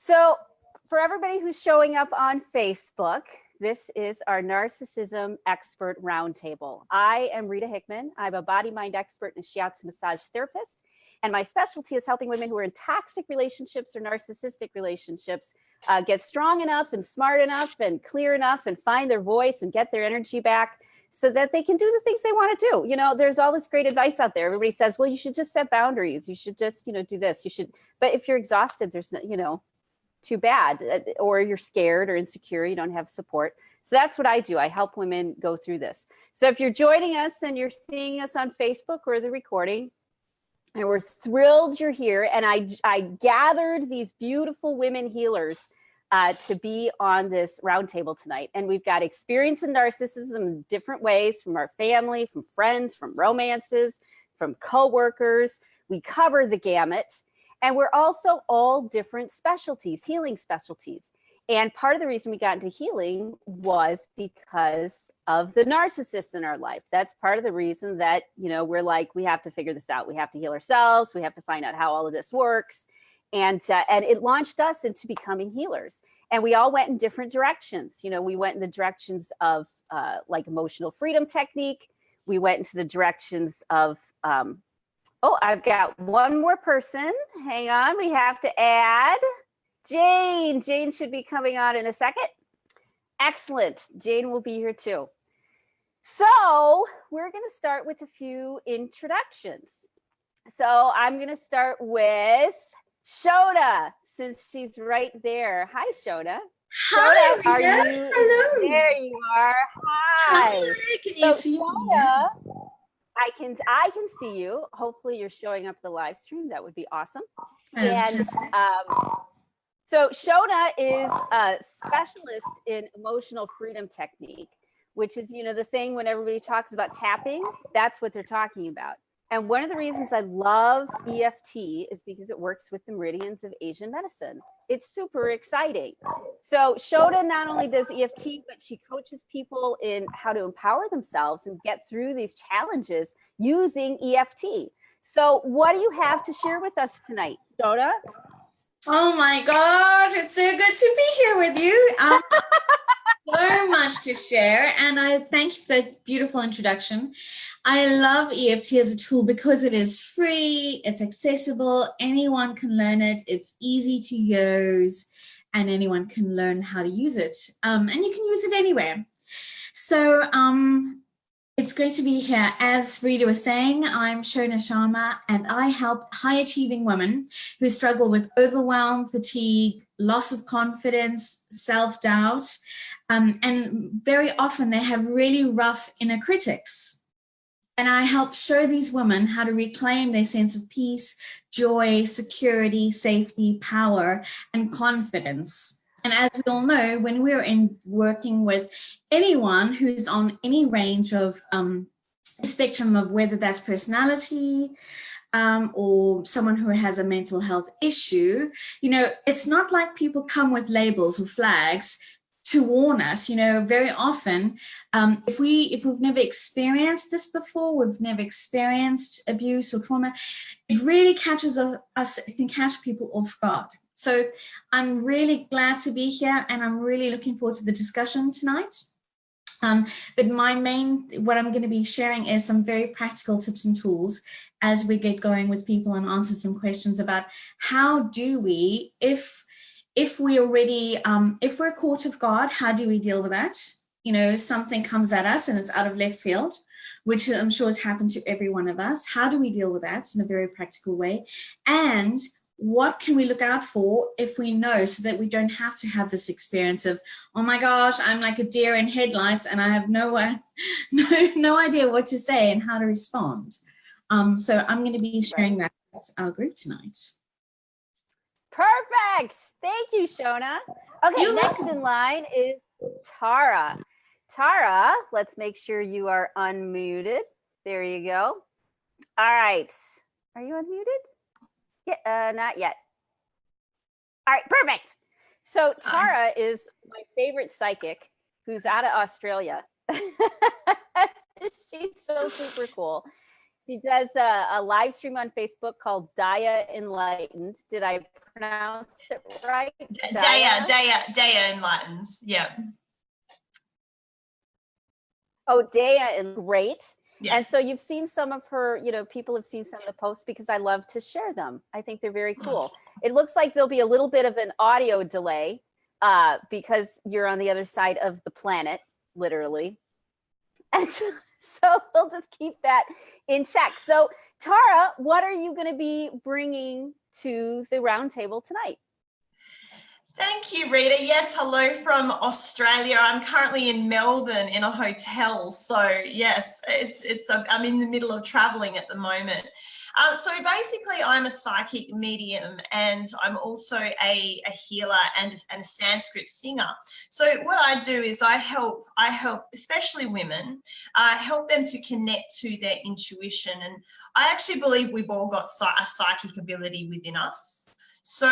So for everybody who's showing up on Facebook, this is our Narcissism Expert Roundtable. I am Rita Hickman. I'm a body, mind expert and a shiatsu massage therapist. And my specialty is helping women who are in toxic relationships or narcissistic relationships get strong enough and smart enough and clear enough and find their voice and get their energy back so that they can do the things they want to do. You know, there's all this great advice out there. Everybody says, well, you should just set boundaries. You should just, do this. You should, but if you're exhausted, there's no, too bad, or you're scared or insecure, you don't have support. So that's what I do. I help women go through this. So if you're joining us and you're seeing us on Facebook or the recording, and we're thrilled you're here. And I gathered these beautiful women healers to be on this roundtable tonight. And we've got experience in narcissism in different ways, from our family, from friends, from romances, from coworkers. We cover the gamut. And we're also all different specialties, healing specialties. And part of the reason we got into healing was because of the narcissists in our life. That's part of the reason that, we're like, we have to figure this out. We have to heal ourselves. We have to find out how all of this works. And it launched us into becoming healers. And we all went in different directions. We went in the directions of like emotional freedom technique. We went into the directions of, oh, I've got one more person. Hang on, we have to add Jane. Jane should be coming on in a second. Excellent. Jane will be here too. So we're going to start with a few introductions. So I'm going to start with Shona, since she's right there. Hi, Shona. Hi, Shona, are you? Hello. There you are. Hi. Can you see Shona, I can see you. Hopefully you're showing up the live stream. That would be awesome. And so Shona is a specialist in emotional freedom technique, which is, the thing when everybody talks about tapping, that's what they're talking about. And one of the reasons I love EFT is because it works with the meridians of Asian medicine. It's super exciting. So Shona not only does EFT, but she coaches people in how to empower themselves and get through these challenges using EFT. So what do you have to share with us tonight, Shona? Oh my God, it's so good to be here with you. So much to share, and I thank you for that beautiful introduction. I love EFT as a tool because it is free, it's accessible, anyone can learn it, it's easy to use, and anyone can learn how to use it. And you can use it anywhere. So it's great to be here. As Rita was saying, I'm Shona Sharma, and I help high-achieving women who struggle with overwhelm, fatigue, loss of confidence, self-doubt, and very often they have really rough inner critics. And I help show these women how to reclaim their sense of peace, joy, security, safety, power, and confidence. And as we all know, when we're working with anyone who's on any range of spectrum of whether that's personality or someone who has a mental health issue, it's not like people come with labels or flags to warn us. Very often, if we've never experienced this before, we've never experienced abuse or trauma, it really catches us, it can catch people off guard. So I'm really glad to be here, and I'm really looking forward to the discussion tonight. But what I'm going to be sharing is some very practical tips and tools as we get going with people and answer some questions about how do we, if we're caught off guard, how do we deal with that? Something comes at us and it's out of left field, which I'm sure has happened to every one of us. How do we deal with that in a very practical way? And what can we look out for if we know, so that we don't have to have this experience of, oh my gosh, I'm like a deer in headlights and I have no idea what to say and how to respond. So I'm going to be sharing that with our group tonight. Perfect. Thank you, Shona. Okay, You're next welcome. in line is Tara. Tara, let's make sure you are unmuted. There you go. All right. Are you unmuted? Yeah, not yet. All right, perfect. So Tara is my favorite psychic who's out of Australia. She's so super cool. She does a live stream on Facebook called enlightens. Did I pronounce it right? Daya enlightens. Yeah. Oh, Daya, great. Yeah. And so you've seen some of her, people have seen some of the posts because I love to share them. I think they're very cool. It looks like there'll be a little bit of an audio delay because you're on the other side of the planet, literally. And so we'll just keep that in check. So Tara, what are you going to be bringing to the roundtable tonight? Thank you, Rita. Yes, hello from Australia. I'm currently in Melbourne in a hotel. So yes, I'm in the middle of traveling at the moment. So basically, I'm a psychic medium, and I'm also a healer and a Sanskrit singer. So what I do is I help especially women, help them to connect to their intuition. And I actually believe we've all got a psychic ability within us. So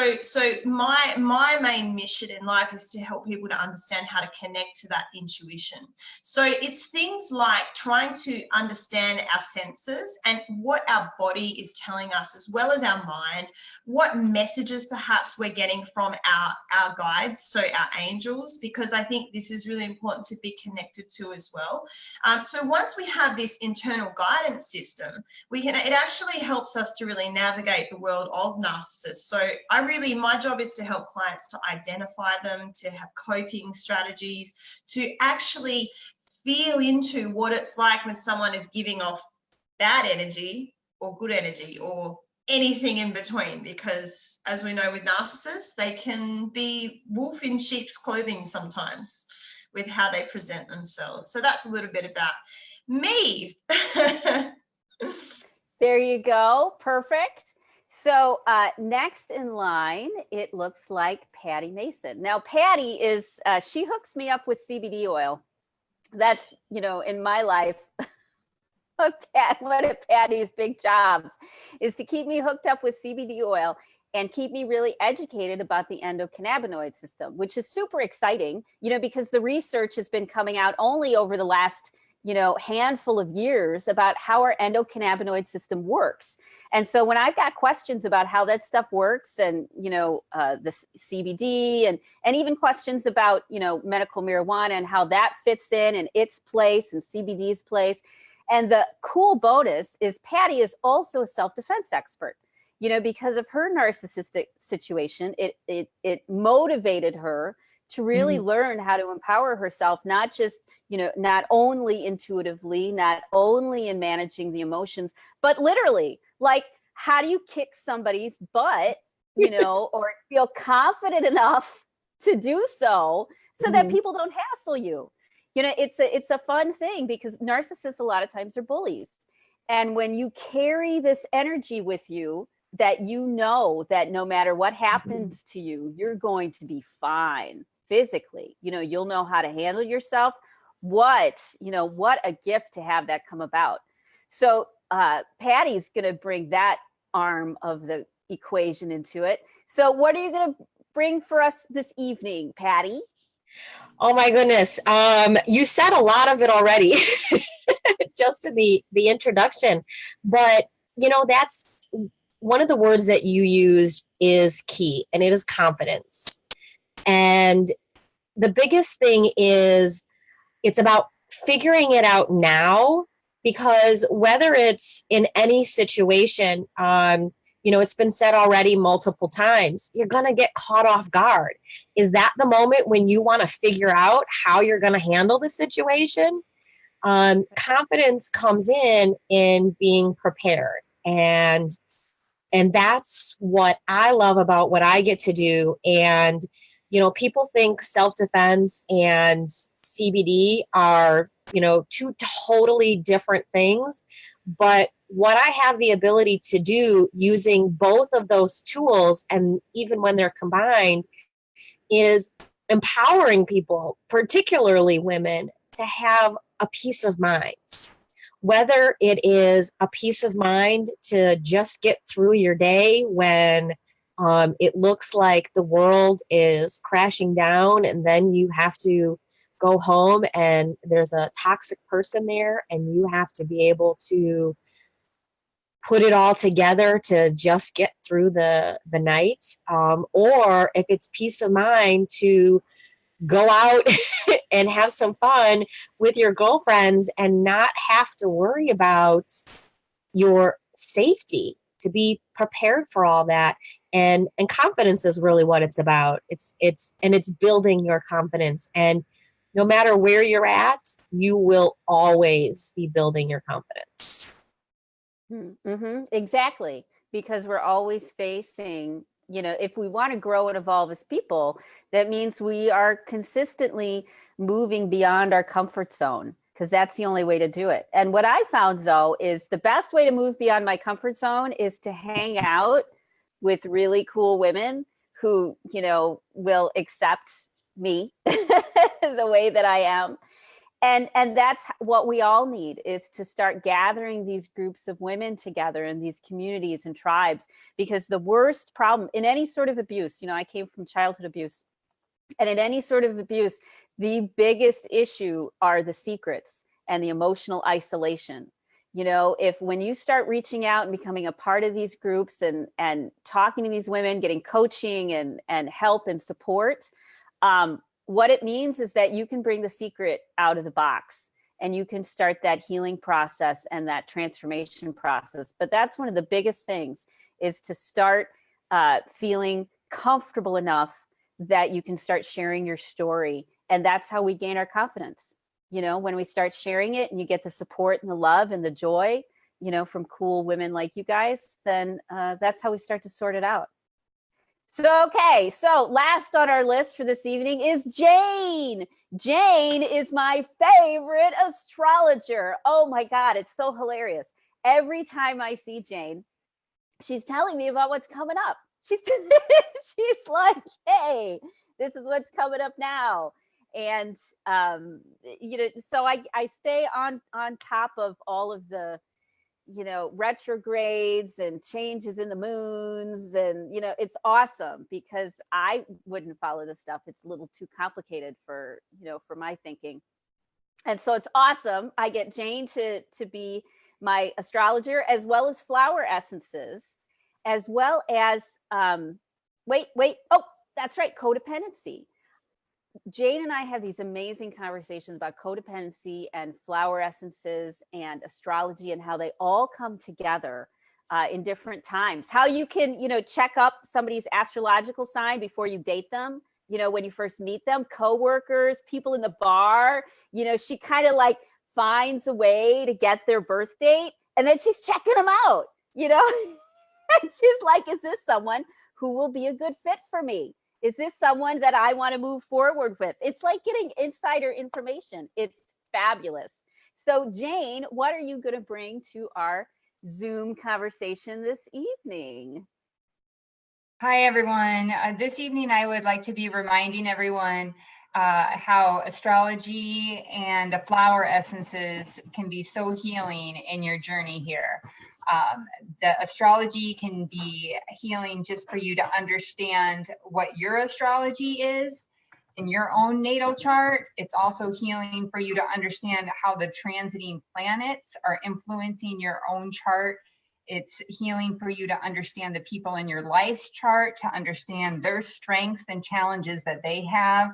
my main mission in life is to help people to understand how to connect to that intuition. So it's things like trying to understand our senses and what our body is telling us, as well as our mind, what messages perhaps we're getting from our guides, so our angels, because I think this is really important to be connected to as well. So once we have this internal guidance system, it actually helps us to really navigate the world of narcissists. So my job is to help clients to identify them, to have coping strategies, to actually feel into what it's like when someone is giving off bad energy or good energy or anything in between, because as we know with narcissists, they can be wolf in sheep's clothing sometimes with how they present themselves. So that's a little bit about me. There you go. Perfect. So next in line, it looks like Patti Mason. Now, Patti is, she hooks me up with CBD oil. That's, in my life, one of Patti's big jobs is to keep me hooked up with CBD oil and keep me really educated about the endocannabinoid system, which is super exciting, because the research has been coming out only over the last, handful of years about how our endocannabinoid system works. And so when I've got questions about how that stuff works and, the CBD and even questions about, medical marijuana and how that fits in and its place and CBD's place. And the cool bonus is Patti is also a self-defense expert, because of her narcissistic situation. It motivated her to really learn how to empower herself, not just, not only intuitively, not only in managing the emotions, but literally, like, how do you kick somebody's butt, or feel confident enough to do so that people don't hassle you? It's a fun thing, because narcissists a lot of times are bullies. And when you carry this energy with you, that that no matter what happens to you, you're going to be fine physically, you'll know how to handle yourself. What a gift to have that come about. So Patti's going to bring that arm of the equation into it. So what are you going to bring for us this evening, Patti? Oh my goodness. You said a lot of it already just in the introduction, but that's one of the words that you used is key, and it is confidence. And the biggest thing is it's about figuring it out now, because whether it's in any situation, it's been said already multiple times, you're going to get caught off guard. Is that the moment when you want to figure out how you're going to handle the situation? Confidence comes in being prepared. And that's what I love about what I get to do. And, people think self-defense and CBD are, two totally different things. But what I have the ability to do using both of those tools, and even when they're combined, is empowering people, particularly women, to have a peace of mind. Whether it is a peace of mind to just get through your day when it looks like the world is crashing down, and then you have to go home and there's a toxic person there, and you have to be able to put it all together to just get through the night, or if it's peace of mind to go out and have some fun with your girlfriends and not have to worry about your safety, to be prepared for all that. And confidence is really what it's about. It's building your confidence. And no matter where you're at, you will always be building your confidence. Mm-hmm. Exactly. Because we're always facing, if we want to grow and evolve as people, that means we are consistently moving beyond our comfort zone, because that's the only way to do it. And what I found, though, is the best way to move beyond my comfort zone is to hang out with really cool women who, will accept me the way that I am. And that's what we all need, is to start gathering these groups of women together in these communities and tribes, because the worst problem in any sort of abuse, I came from childhood abuse, and in any sort of abuse, the biggest issue are the secrets and the emotional isolation. If when you start reaching out and becoming a part of these groups and talking to these women, getting coaching and help and support, what it means is that you can bring the secret out of the box and you can start that healing process and that transformation process. But that's one of the biggest things, is to start feeling comfortable enough that you can start sharing your story. And that's how we gain our confidence. When we start sharing it and you get the support and the love and the joy, from cool women like you guys, then that's how we start to sort it out. So last on our list for this evening is Jane. Jane is my favorite astrologer. Oh my God, it's so hilarious. Every time I see Jane, she's telling me about what's coming up. She's like, hey, this is what's coming up now. And, so I stay on top of all of the, retrogrades and changes in the moons. And, it's awesome, because I wouldn't follow this stuff. It's a little too complicated for my thinking. And so it's awesome. I get Jane to be my astrologer, as well as flower essences, as well as, oh, that's right, codependency. Jane and I have these amazing conversations about codependency and flower essences and astrology, and how they all come together in different times. How you can, check up somebody's astrological sign before you date them, when you first meet them, coworkers, people in the bar, she kind of like finds a way to get their birth date, and then she's checking them out, and she's like, is this someone who will be a good fit for me? Is this someone that I want to move forward with? It's like getting insider information. It's fabulous. So Jane, what are you going to bring to our Zoom conversation this evening? Hi, everyone. This evening, I would like to be reminding everyone how astrology and the flower essences can be so healing in your journey here. The astrology can be healing just for you to understand what your astrology is in your own natal chart. It's also healing for you to understand how the transiting planets are influencing your own chart. It's healing for you to understand the people in your life's chart, to understand their strengths and challenges that they have.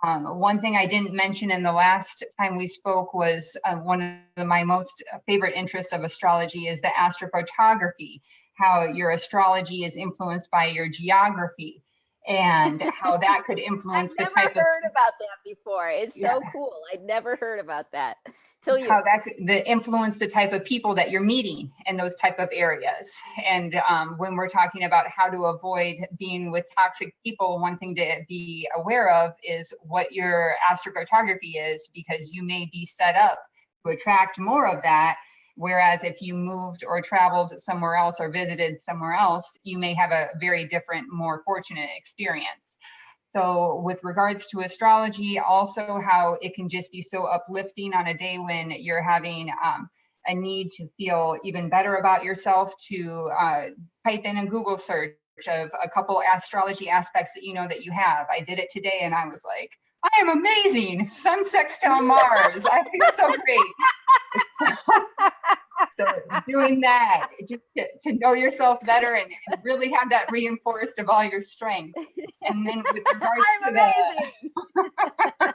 One thing I didn't mention in the last time we spoke was one of my most favorite interests of astrology is the astrophotography, how your astrology is influenced by your geography, and how that could influence the type of— I've never heard about that before. It's so cool. I'd never heard about that. How that could influence the type of people that you're meeting in those type of areas. And when we're talking about how to avoid being with toxic people, one thing to be aware of is what your astrophotography is, because you may be set up to attract more of that. Whereas if you moved or traveled somewhere else or visited somewhere else, you may have a very different, more fortunate experience. So with regards to astrology, also how it can just be so uplifting on a day when you're having a need to feel even better about yourself, to type in a Google search of a couple astrology aspects that you know that you have. I did it today and I was like, I am amazing. Sun sextile Mars. I feel so great. So doing that just to know yourself better and really have that reinforced of all your strengths. And then with regards I'm to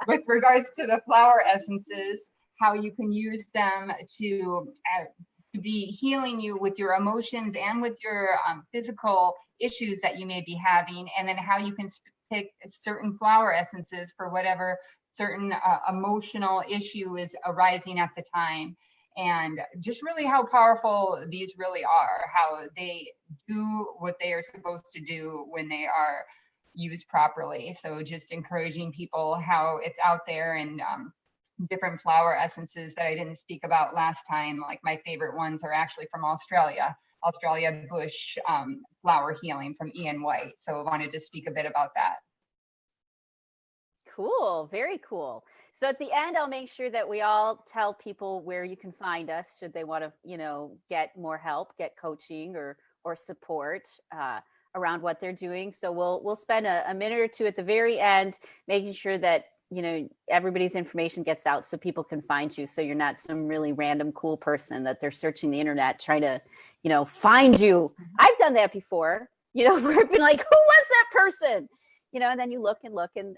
with regards to the flower essences, how you can use them to be healing you with your emotions and with your physical issues that you may be having, and then how you can pick certain flower essences for whatever certain emotional issue is arising at the time. And just really how powerful these really are, how they do what they are supposed to do when they are used properly. So just encouraging people how it's out there, and different flower essences that I didn't speak about last time. Like my favorite ones are actually from Australia bush flower healing from Ian White. So I wanted to speak a bit about that. Cool. Very cool. So at the end, I'll make sure that we all tell people where you can find us should they want to, get more help, get coaching or support around what they're doing. So we'll spend a minute or two at the very end, making sure that, everybody's information gets out so people can find you. So you're not some really random cool person that they're searching the internet trying to, find you. I've done that before, where I've been like, who was that person? And then you look and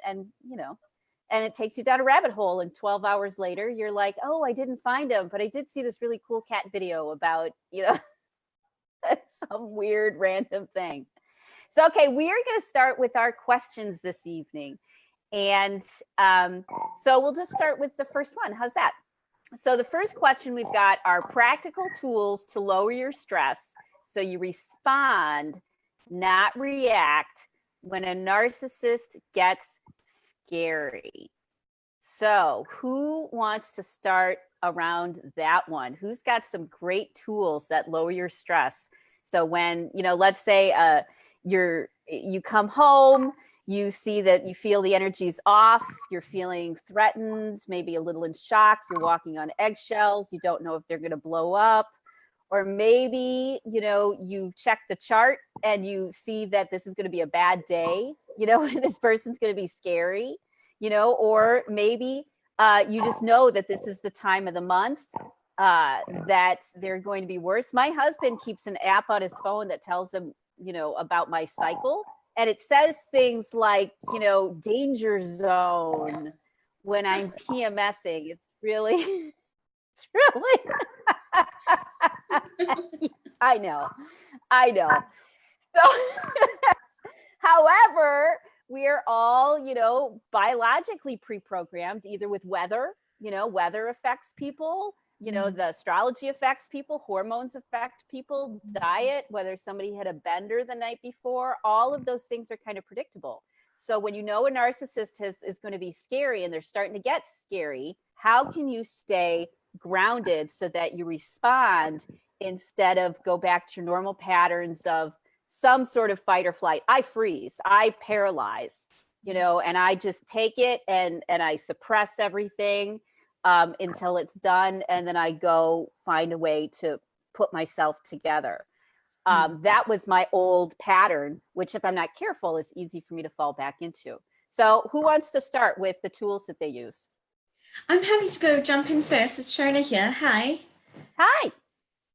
and it takes you down a rabbit hole. And 12 hours later, you're like, oh, I didn't find him, but I did see this really cool cat video about, some weird random thing. So, okay, we are going to start with our questions this evening. And so we'll just start with the first one. How's that? So the first question we've got are practical tools to lower your stress so you respond, not react, when a narcissist gets scary. So who wants to start around that one? Who's got some great tools that lower your stress? So when, let's say you come home, you see that you feel the energy's off, you're feeling threatened, maybe a little in shock, you're walking on eggshells, you don't know if they're going to blow up. Or maybe, you've checked the chart and you see that this is going to be a bad day, this person's going to be scary, or maybe you just know that this is the time of the month that they're going to be worse. My husband keeps an app on his phone that tells him, about my cycle. And it says things like, danger zone when I'm PMSing. It's really, I know. So, however, we are all, biologically pre-programmed, either with weather, weather affects people, the astrology affects people, hormones affect people, diet, whether somebody had a bender the night before, all of those things are kind of predictable. So when a narcissist is going to be scary and they're starting to get scary, how can you stay grounded so that you respond instead of go back to your normal patterns of some sort of fight or flight? I freeze, I paralyze, and I just take it and I suppress everything until it's done. And then I go find a way to put myself together. That was my old pattern, which if I'm not careful is easy for me to fall back into. So who wants to start with the tools that they use? I'm happy to jump in first. It's Shona here. Hi. Hi.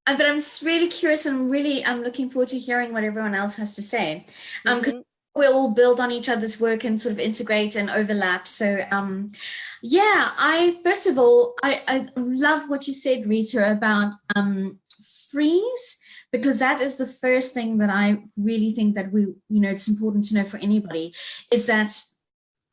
But I'm just really curious and I'm looking forward to hearing what everyone else has to say. Because we all build on each other's work and sort of integrate and overlap. So first of all, I love what you said, Rita, about freeze, because that is the first thing that I really think that it's important to know for anybody, is that,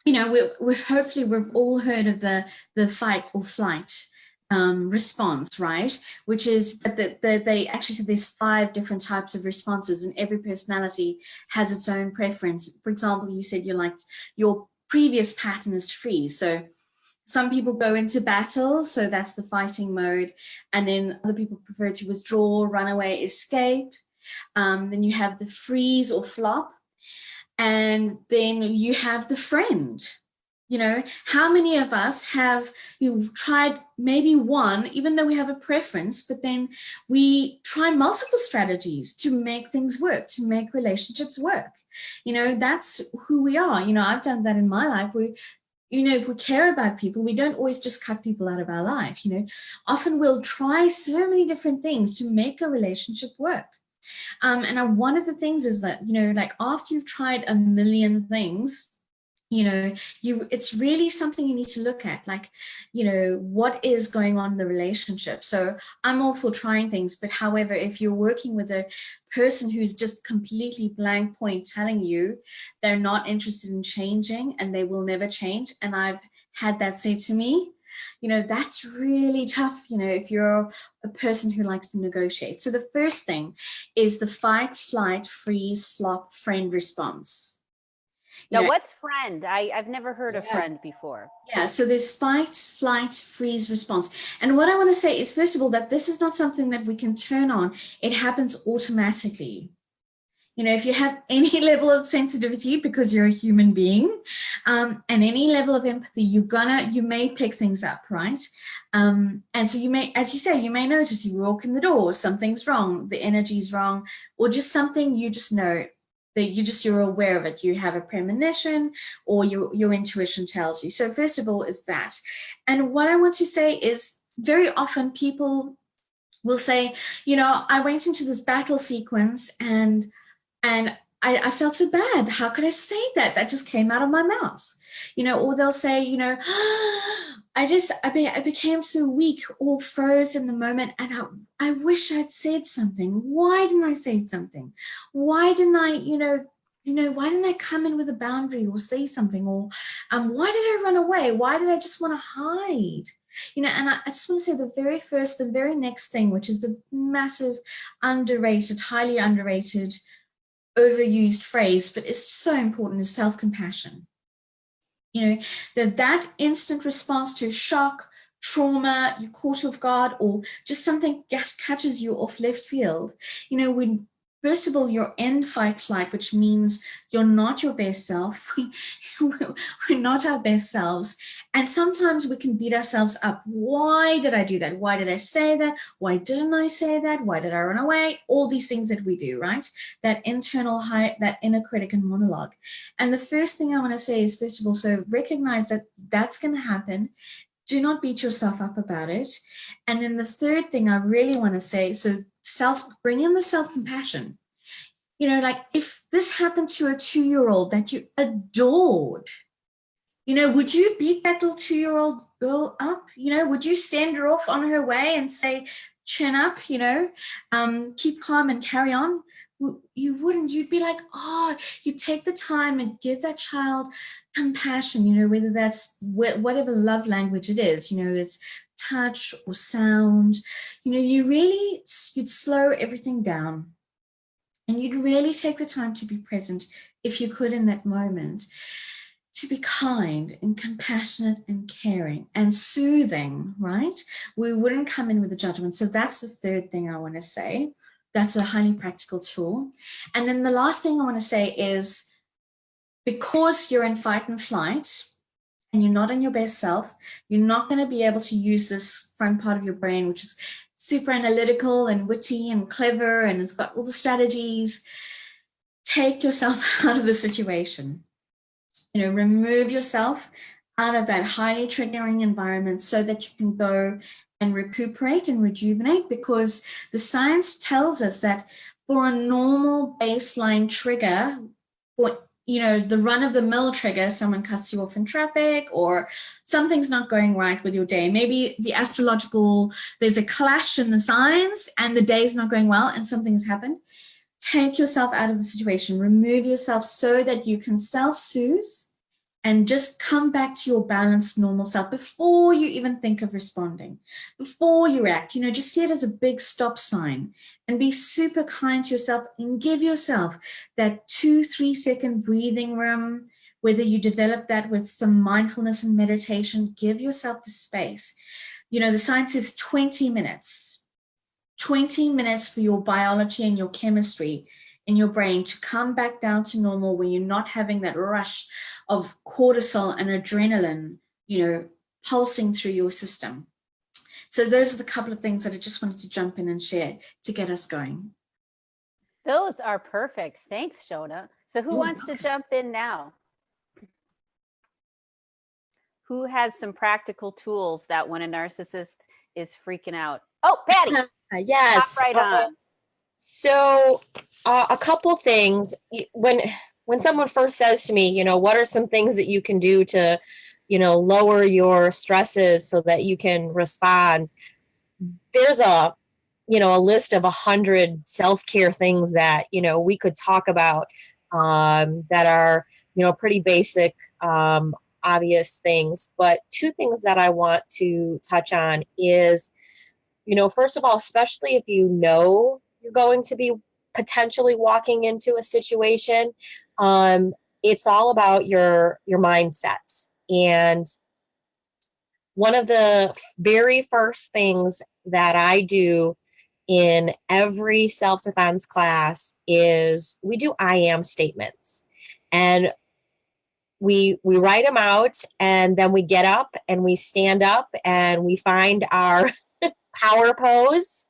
we've all heard of the fight or flight response, right? Which is that they actually said there's 5 different types of responses, and every personality has its own preference. For example, you said your previous pattern is to freeze. So some people go into battle, so that's the fighting mode, and then other people prefer to withdraw, run away, escape. Then you have the freeze or flop, and then you have the friend. How many of us have tried maybe one, even though we have a preference, but then we try multiple strategies to make things work, to make relationships work. That's who we are. I've done that in my life. if we care about people, we don't always just cut people out of our life. Often we'll try so many different things to make a relationship work. One of the things is that, like after you've tried a million things, it's really something you need to look at, like, what is going on in the relationship. So I'm all for trying things, but however, if you're working with a person who's just completely blank point telling you they're not interested in changing and they will never change, and I've had that said to me, that's really tough, if you're a person who likes to negotiate. So the first thing is the fight, flight, freeze, flop, friend response. Now, what's friend? I've never heard of friend before. Yeah, so there's fight, flight, freeze, response. And what I want to say is, first of all, that this is not something that we can turn on. It happens automatically. If you have any level of sensitivity, because you're a human being, and any level of empathy, you may pick things up, right? And so you may, as you say, you may notice you walk in the door, something's wrong, the energy's wrong, or just something you just know. That you're aware of it, you have a premonition, or your intuition tells you. So first of all is that. And what I want to say is, very often people will say, I went into this battle sequence and I felt so bad. How could I say that? That just came out of my mouth. Or they'll say, I became so weak or froze in the moment, and I wish I'd said something. Why didn't I say something? Why didn't I, why didn't I come in with a boundary or say something? Or why did I run away? Why did I just want to hide? And I just want to say the very next thing, which is the massive, underrated, highly underrated, overused phrase, but it's so important, is self-compassion. That instant response to shock, trauma, you caught off guard, or just something catches you off left field. When first of all, you're in fight flight, which means you're not your best self. We're not our best selves. And sometimes we can beat ourselves up. Why did I do that? Why did I say that? Why didn't I say that? Why did I run away? All these things that we do, right? That internal that inner critic and monologue. And the first thing I want to say is, first of all, so recognize that that's going to happen. Do not beat yourself up about it. And then the third thing I really want to say, so bring in the self-compassion. Like if this happened to a 2-year-old that you adored, would you beat that little 2-year-old girl up? Would you send her off on her way and say, chin up, keep calm and carry on? You wouldn't. You'd be like, you take the time and give that child compassion, whether that's whatever love language it is, it's touch or sound, you'd slow everything down, and you'd really take the time to be present, if you could, in that moment, to be kind and compassionate and caring and soothing, right? We wouldn't come in with a judgment. So that's the third thing I want to say. That's a highly practical tool. And then the last thing I want to say is, because you're in fight and flight and you're not in your best self, you're not going to be able to use this front part of your brain, which is super analytical and witty and clever, and it's got all the strategies. Take yourself out of the situation. Remove yourself out of that highly triggering environment so that you can go and recuperate and rejuvenate, because the science tells us that for a normal baseline trigger, or the run-of-the-mill trigger, someone cuts you off in traffic, or something's not going right with your day. Maybe there's a clash in the signs and the day's not going well and something's happened. Take yourself out of the situation, remove yourself so that you can self-soothe and just come back to your balanced, normal self before you even think of responding, before you react. Just see it as a big stop sign and be super kind to yourself and give yourself that 2-3 second breathing room, whether you develop that with some mindfulness and meditation. Give yourself the space. The science is 20 minutes. 20 minutes for your biology and your chemistry in your brain to come back down to normal, where you're not having that rush of cortisol and adrenaline, pulsing through your system. So those are the couple of things that I just wanted to jump in and share to get us going. Those are perfect. Thanks, Shona. So who wants to jump in now? who has some practical tools that when a narcissist is freaking out? Oh, Patty. Yes. Hop right on. So a couple things. When someone first says to me, what are some things that you can do to, lower your stresses so that you can respond? There's a list of 100 self-care things that, we could talk about that are, pretty basic, obvious things. But two things that I want to touch on is, first of all, especially if you're going to be potentially walking into a situation, it's all about your mindset. And one of the very first things that I do in every self-defense class is we do I am statements. And we write them out, and then we get up and we stand up and we find our power pose,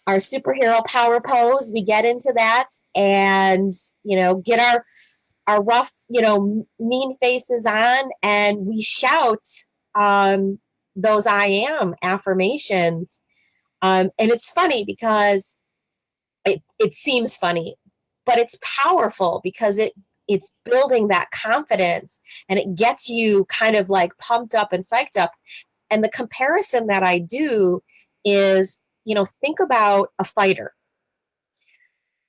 our superhero power pose. We get into that and, get our rough, mean faces on, and we shout those I am affirmations. And it's funny because it seems funny, but it's powerful because it's building that confidence, and it gets you kind of like pumped up and psyched up. And the comparison that I do is, think about a fighter.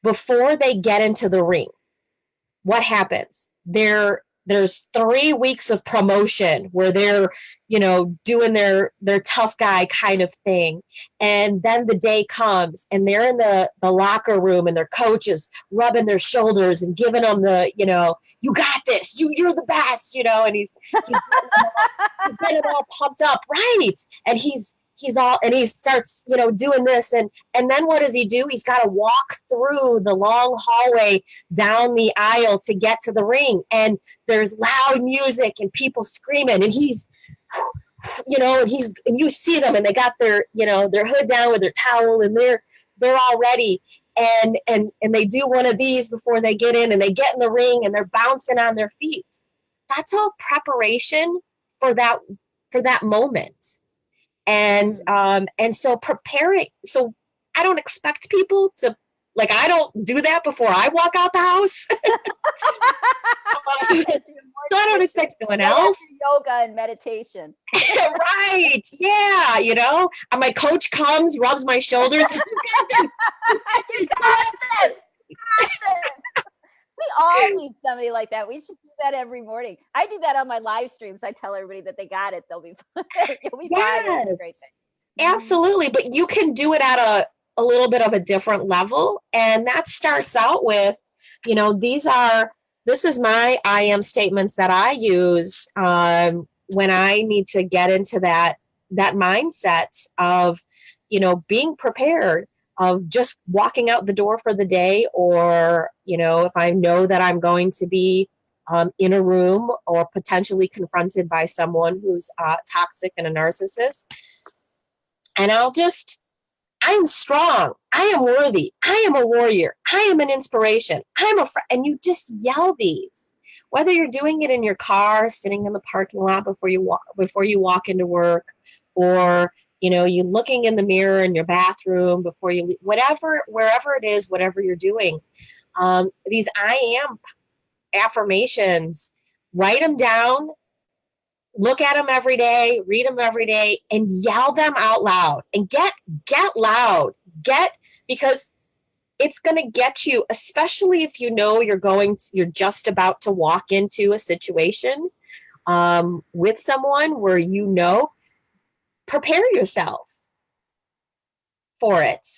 Before they get into the ring, what happens? There's 3 weeks of promotion where they're, doing their tough guy kind of thing. And then the day comes and they're in the locker room and their coach is rubbing their shoulders and giving them the, you got this, you're the best, and he's getting all pumped up. Right. And he starts, doing this. And then what does he do? He's got to walk through the long hallway down the aisle to get to the ring. And there's loud music and people screaming, and he's, and you see them, and they got their, their hood down with their towel, and they're all ready. And they do one of these before they get in, and they get in the ring and they're bouncing on their feet. That's all preparation for that moment. And so preparing, so I don't expect people to, like, I don't do that before I walk out the house. So I don't expect anyone else. Yoga and meditation. Right. Yeah. And my coach comes, rubs my shoulders. You got this. We all need somebody like that. We should do that every morning. I do that on my live streams. I tell everybody that they got it. They'll be fine. You'll be fine. It's a great thing. Absolutely. But you can do it at a little bit of a different level. And that starts out with, this is my I am statements that I use when I need to get into that mindset of, being prepared, of just walking out the door for the day, or, if I know that I'm going to be in a room or potentially confronted by someone who's toxic and a narcissist. And I am strong. I am worthy. I am a warrior. I am an inspiration. I'm a friend. And you just yell these, whether you're doing it in your car, sitting in the parking lot before you walk into work, or, you looking in the mirror in your bathroom before you leave, wherever it is, whatever you're doing. These I am affirmations, write them down, look at them every day, read them every day, and yell them out loud. And get loud. Because it's going to get you, especially if you're just about to walk into a situation with someone where prepare yourself for it.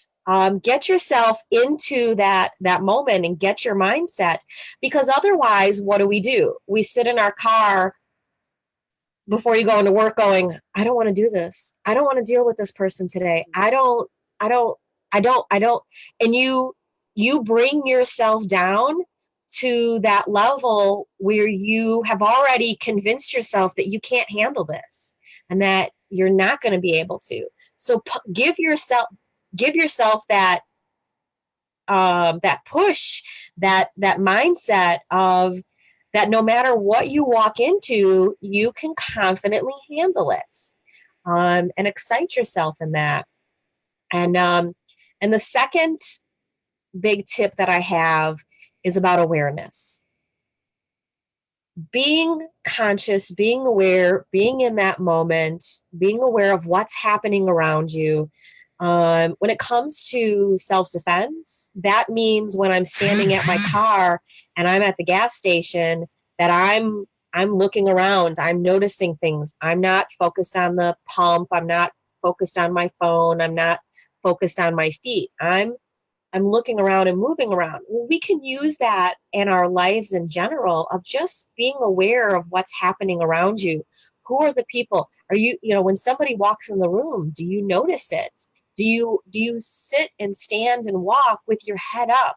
Get yourself into that moment and get your mindset, because otherwise, what do? We sit in our car before you go into work going, I don't want to do this. I don't want to deal with this person today. I don't. And you bring yourself down to that level where you have already convinced yourself that you can't handle this and that you're not going to be able to. So give yourself that that push, that mindset of, that no matter what you walk into, you can confidently handle it, and excite yourself in that. And the second big tip that I have is about awareness. Being conscious, being aware, being in that moment, being aware of what's happening around you. When it comes to self-defense, that means when I'm standing at my car and I'm at the gas station, that I'm looking around, I'm noticing things. I'm not focused on the pump. I'm not focused on my phone. I'm not focused on my feet. I'm looking around and moving around. Well, we can use that in our lives in general, of just being aware of what's happening around you. Who are the people? Are you, when somebody walks in the room, do you notice it? Do you sit and stand and walk with your head up?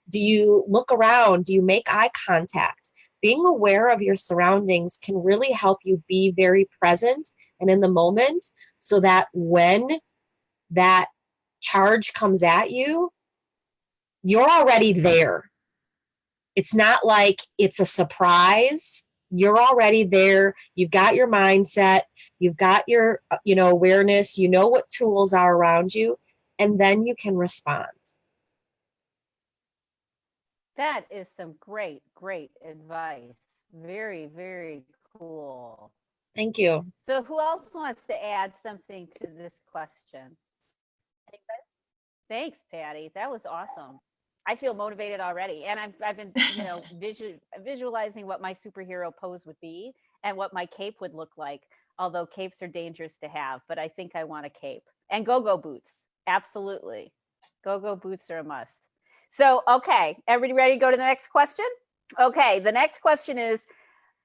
Do you look around? Do you make eye contact? Being aware of your surroundings can really help you be very present and in the moment, so that when that charge comes at you, you're already there. It's not like it's a surprise. You're already there. You've got your mindset. You've got your, awareness. You know what tools are around you, and then you can respond. That is some great, great advice. Very, very cool. Thank you. So who else wants to add something to this question? Thanks, Patty. That was awesome. I feel motivated already. And I've been, visualizing what my superhero pose would be and what my cape would look like. Although capes are dangerous to have, but I think I want a cape. And go-go boots. Absolutely. Go-go boots are a must. So, okay, everybody ready to go to the next question? Okay, the next question is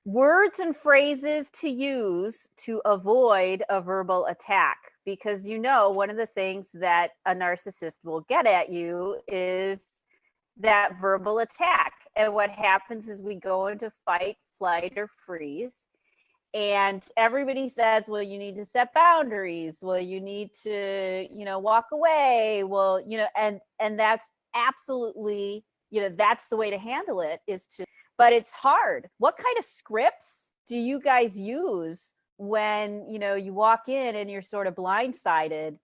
words and phrases to use to avoid a verbal attack. Because one of the things that a narcissist will get at you is that verbal attack. And what happens is we go into fight, flight, or freeze. And everybody says, well, you need to set boundaries. Well, you need to, walk away. Well, and that's absolutely, that's the way to handle it, but it's hard. What kind of scripts do you guys use when, you walk in and you're sort of blindsided?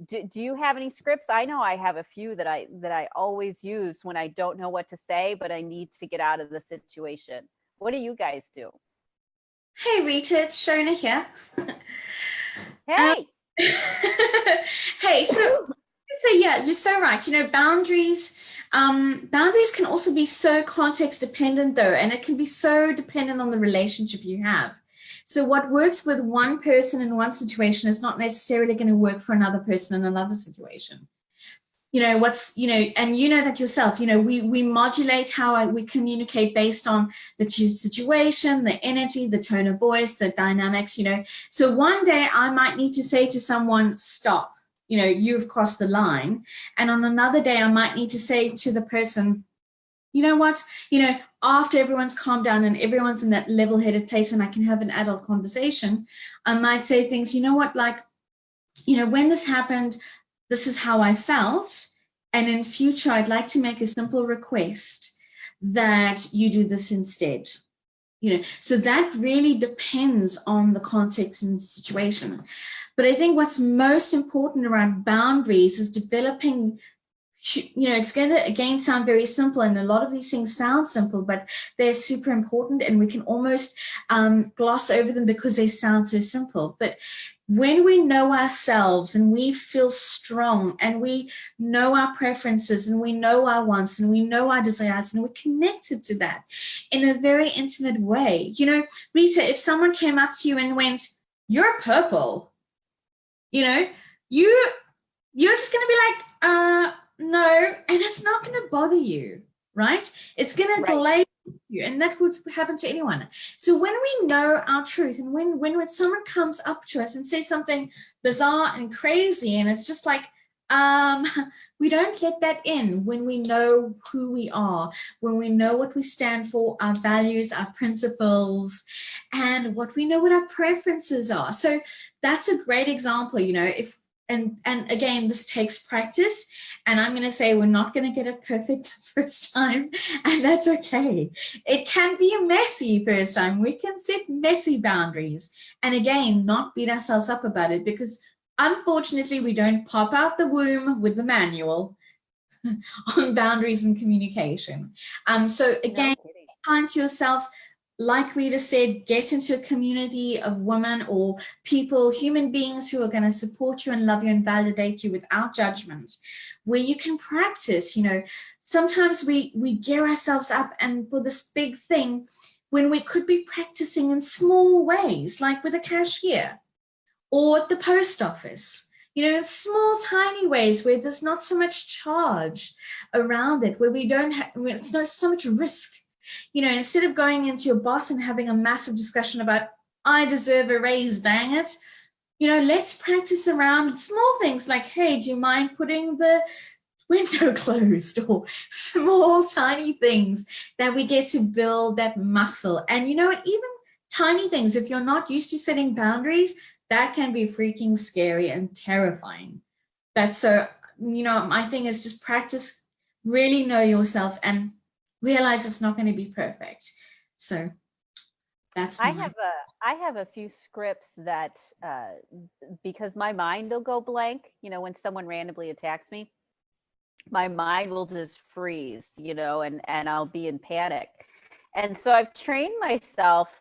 Do you have any scripts? I know I have a few that I always use when I don't know what to say, but I need to get out of the situation. What do you guys do? Hey, Rita, it's Shona here. Hey. Hey, so yeah, you're so right. Boundaries can also be so context dependent though, and it can be so dependent on the relationship you have. So what works with one person in one situation is not necessarily going to work for another person in another situation. And that yourself, we modulate how we communicate based on the situation, the energy, the tone of voice, the dynamics, So one day I might need to say to someone, stop, you've crossed the line. And on another day, I might need to say to the person, you know what, after everyone's calmed down and everyone's in that level-headed place and I can have an adult conversation, I might say things, when this happened, this is how I felt. And in future, I'd like to make a simple request that you do this instead. So that really depends on the context and the situation. But I think what's most important around boundaries is developing, it's going to, again, sound very simple. And a lot of these things sound simple, but they're super important. And we can almost gloss over them because they sound so simple. But when we know ourselves and we feel strong and we know our preferences and we know our wants and we know our desires and we're connected to that in a very intimate way. Rita, if someone came up to you and went, you're purple, you're just going to be like, no, and it's not going to bother you, right? It's going to delay you, and that would happen to anyone. So when we know our truth, and when someone comes up to us and says something bizarre and crazy, and it's just like, we don't let that in. When we know who we are, when we know what we stand for, our values, our principles, and what we know what our preferences are. So that's a great example. and again, this takes practice, and I'm going to say we're not going to get it perfect the first time, and that's okay. It can be a messy first time. We can set messy boundaries, and again, not beat ourselves up about it, because unfortunately we don't pop out the womb with the manual on boundaries and communication. So again, time to yourself. Like Rita said, get into a community of women or people, human beings who are going to support you and love you and validate you without judgment, where you can practice. You know, sometimes we gear ourselves up and for this big thing when we could be practicing in small ways, like with a cashier or at the post office, you know, in small, tiny ways where there's not so much charge around it, where we don't have, it's not so much risk. You know, instead of going into your boss and having a massive discussion about, I deserve a raise, dang it. You know, let's practice around small things like, hey, do you mind putting the window closed? Or small, tiny things that we get to build that muscle. And you know what, even tiny things, if you're not used to setting boundaries, that can be freaking scary and terrifying. That's so, you know, my thing is just practice, really know yourself, and realize it's not going to be perfect. So that's I have a few scripts that because my mind will go blank, you know, when someone randomly attacks me, my mind will just freeze, you know, and I'll be in panic. And so I've trained myself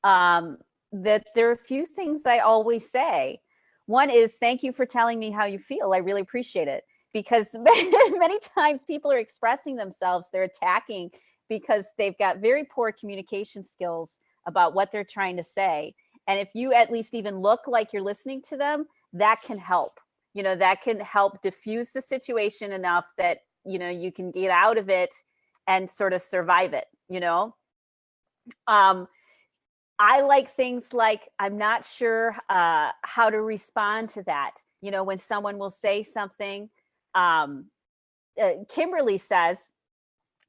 that there are a few things I always say. One is, thank you for telling me how you feel. I really appreciate it. Because many times people are expressing themselves, they're attacking because they've got very poor communication skills about what they're trying to say. And if you at least even look like you're listening to them, that can help. You know, that can help diffuse the situation enough that, you know, you can get out of it and sort of survive it, you know. I like things like, I'm not sure how to respond to that. You know, when someone will say something, Kimberly says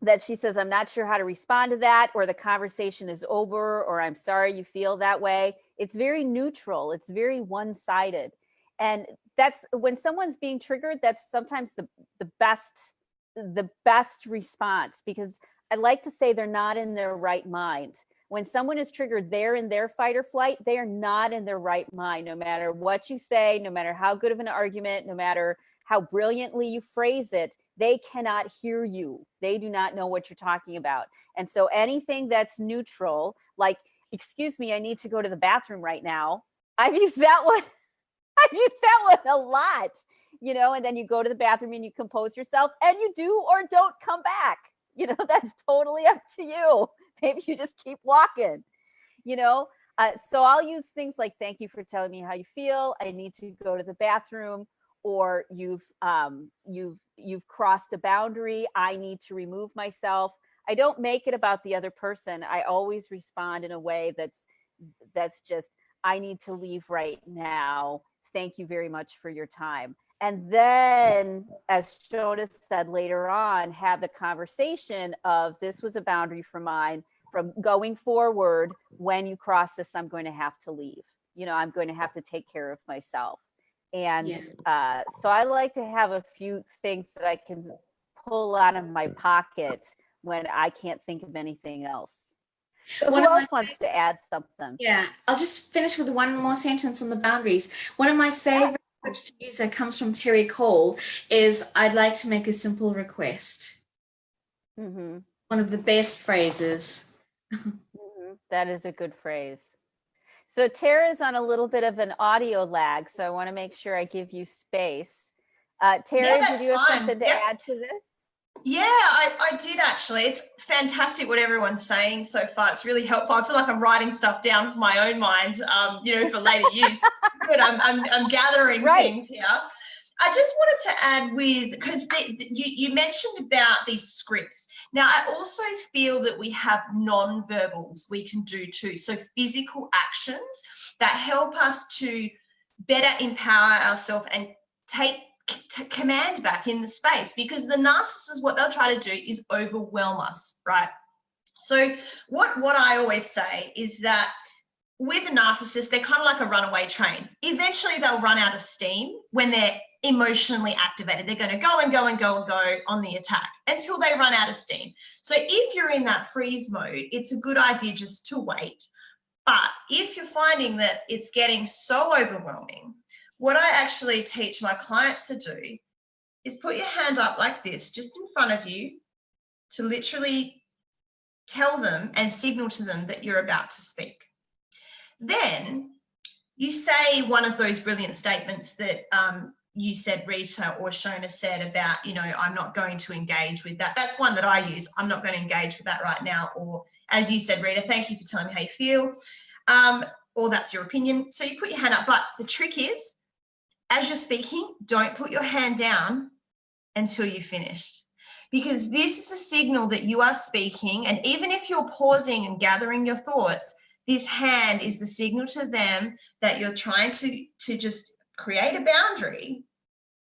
that she says, I'm not sure how to respond to that, or the conversation is over, or I'm sorry you feel that way. It's very neutral. It's very one-sided. And that's when someone's being triggered, that's sometimes the best response, because I like to say they're not in their right mind. When someone is triggered, they're in their fight or flight. They are not in their right mind, no matter what you say, no matter how good of an argument, no matter how brilliantly you phrase it, they cannot hear you. They do not know what you're talking about. And so anything that's neutral, like, excuse me, I need to go to the bathroom right now. I've used that one. I've used that one a lot, you know, and then you go to the bathroom and you compose yourself and you do or don't come back. You know, that's totally up to you. Maybe you just keep walking, you know. So I'll use things like, thank you for telling me how you feel. I need to go to the bathroom. Or you've crossed a boundary. I need to remove myself. I don't make it about the other person. I always respond in a way that's just, I need to leave right now. Thank you very much for your time. And then, as Shona said later on, have the conversation of, this was a boundary for mine. From going forward, when you cross this, I'm going to have to leave. You know, I'm going to have to take care of myself. And so I like to have a few things that I can pull out of my pocket when I can't think of anything else. So who else wants to add something? Yeah, I'll just finish with one more sentence on the boundaries. One of my favorite words to use that comes from Terry Cole is, I'd like to make a simple request. Mm-hmm. One of the best phrases. Mm-hmm. That is a good phrase. So Tara's on a little bit of an audio lag, so I want to make sure I give you space. Tara, did you have something to add to this? Yeah, I did actually. It's fantastic what everyone's saying so far. It's really helpful. I feel like I'm writing stuff down for my own mind, you know, for later use. But I'm gathering things here. I just wanted to add because you mentioned about these scripts. Now, I also feel that we have non-verbals we can do too. So physical actions that help us to better empower ourselves and take command back in the space, because the narcissist, what they'll try to do is overwhelm us, right? So what I always say is that with a narcissist, they're kind of like a runaway train. Eventually they'll run out of steam when they're emotionally activated. They're going to go and go and go and go on the attack until they run out of steam. So if you're in that freeze mode, it's a good idea just to wait. But if you're finding that it's getting so overwhelming, what I actually teach my clients to do is put your hand up like this, just in front of you, to literally tell them and signal to them that you're about to speak. Then you say one of those brilliant statements that you said, Rita, or Shona said about, I'm not going to engage with that. That's one that I use. I'm not going to engage with that right now. Or as you said, Rita, thank you for telling me how you feel. Or that's your opinion. So you put your hand up. But the trick is, as you're speaking, don't put your hand down until you've finished. Because this is a signal that you are speaking. And even if you're pausing and gathering your thoughts, this hand is the signal to them that you're trying to just create a boundary,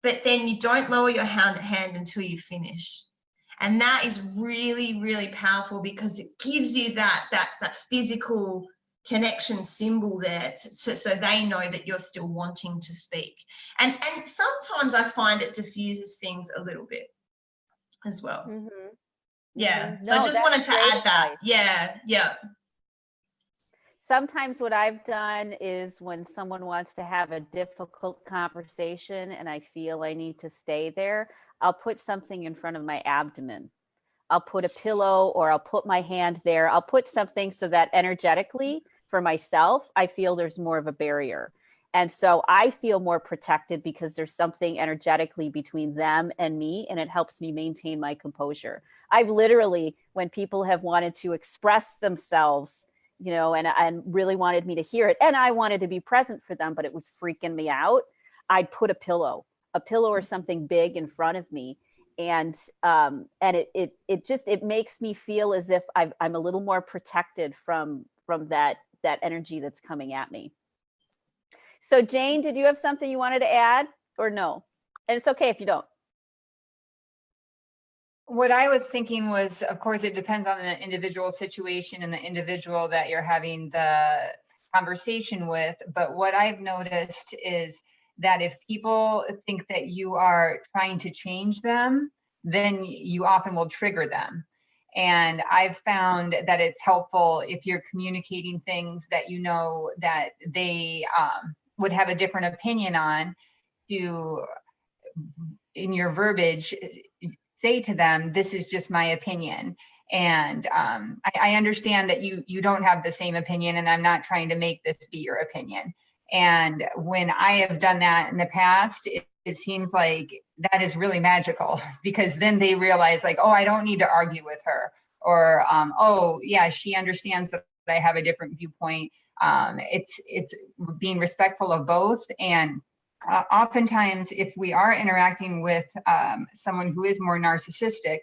but then you don't lower your hand until you finish. And that is really, really powerful, because it gives you that physical connection symbol there so they know that you're still wanting to speak. And sometimes I find it diffuses things a little bit as well. Mm-hmm. Yeah. Mm-hmm. So I just wanted to add that. Yeah. Sometimes what I've done is when someone wants to have a difficult conversation and I feel I need to stay there, I'll put something in front of my abdomen. I'll put a pillow, or I'll put my hand there. I'll put something so that energetically for myself, I feel there's more of a barrier. And so I feel more protected because there's something energetically between them and me, and it helps me maintain my composure. I've literally, when people have wanted to express themselves, and really wanted me to hear it, and I wanted to be present for them, but it was freaking me out, I'd put a pillow or something big in front of me. And it makes me feel as if I'm a little more protected from that energy that's coming at me. So Jane, did you have something you wanted to add, or no? And it's okay if you don't. What I was thinking was, of course, it depends on the individual situation and the individual that you're having the conversation with. But what I've noticed is that if people think that you are trying to change them, then you often will trigger them. And I've found that it's helpful if you're communicating things that that they would have a different opinion on, to, in your verbiage, say to them, this is just my opinion. And I understand that you don't have the same opinion, and I'm not trying to make this be your opinion. And when I have done that in the past, it seems like that is really magical, because then they realize, like, oh, I don't need to argue with her, or oh yeah, she understands that I have a different viewpoint. It's being respectful of both. And oftentimes, if we are interacting with someone who is more narcissistic,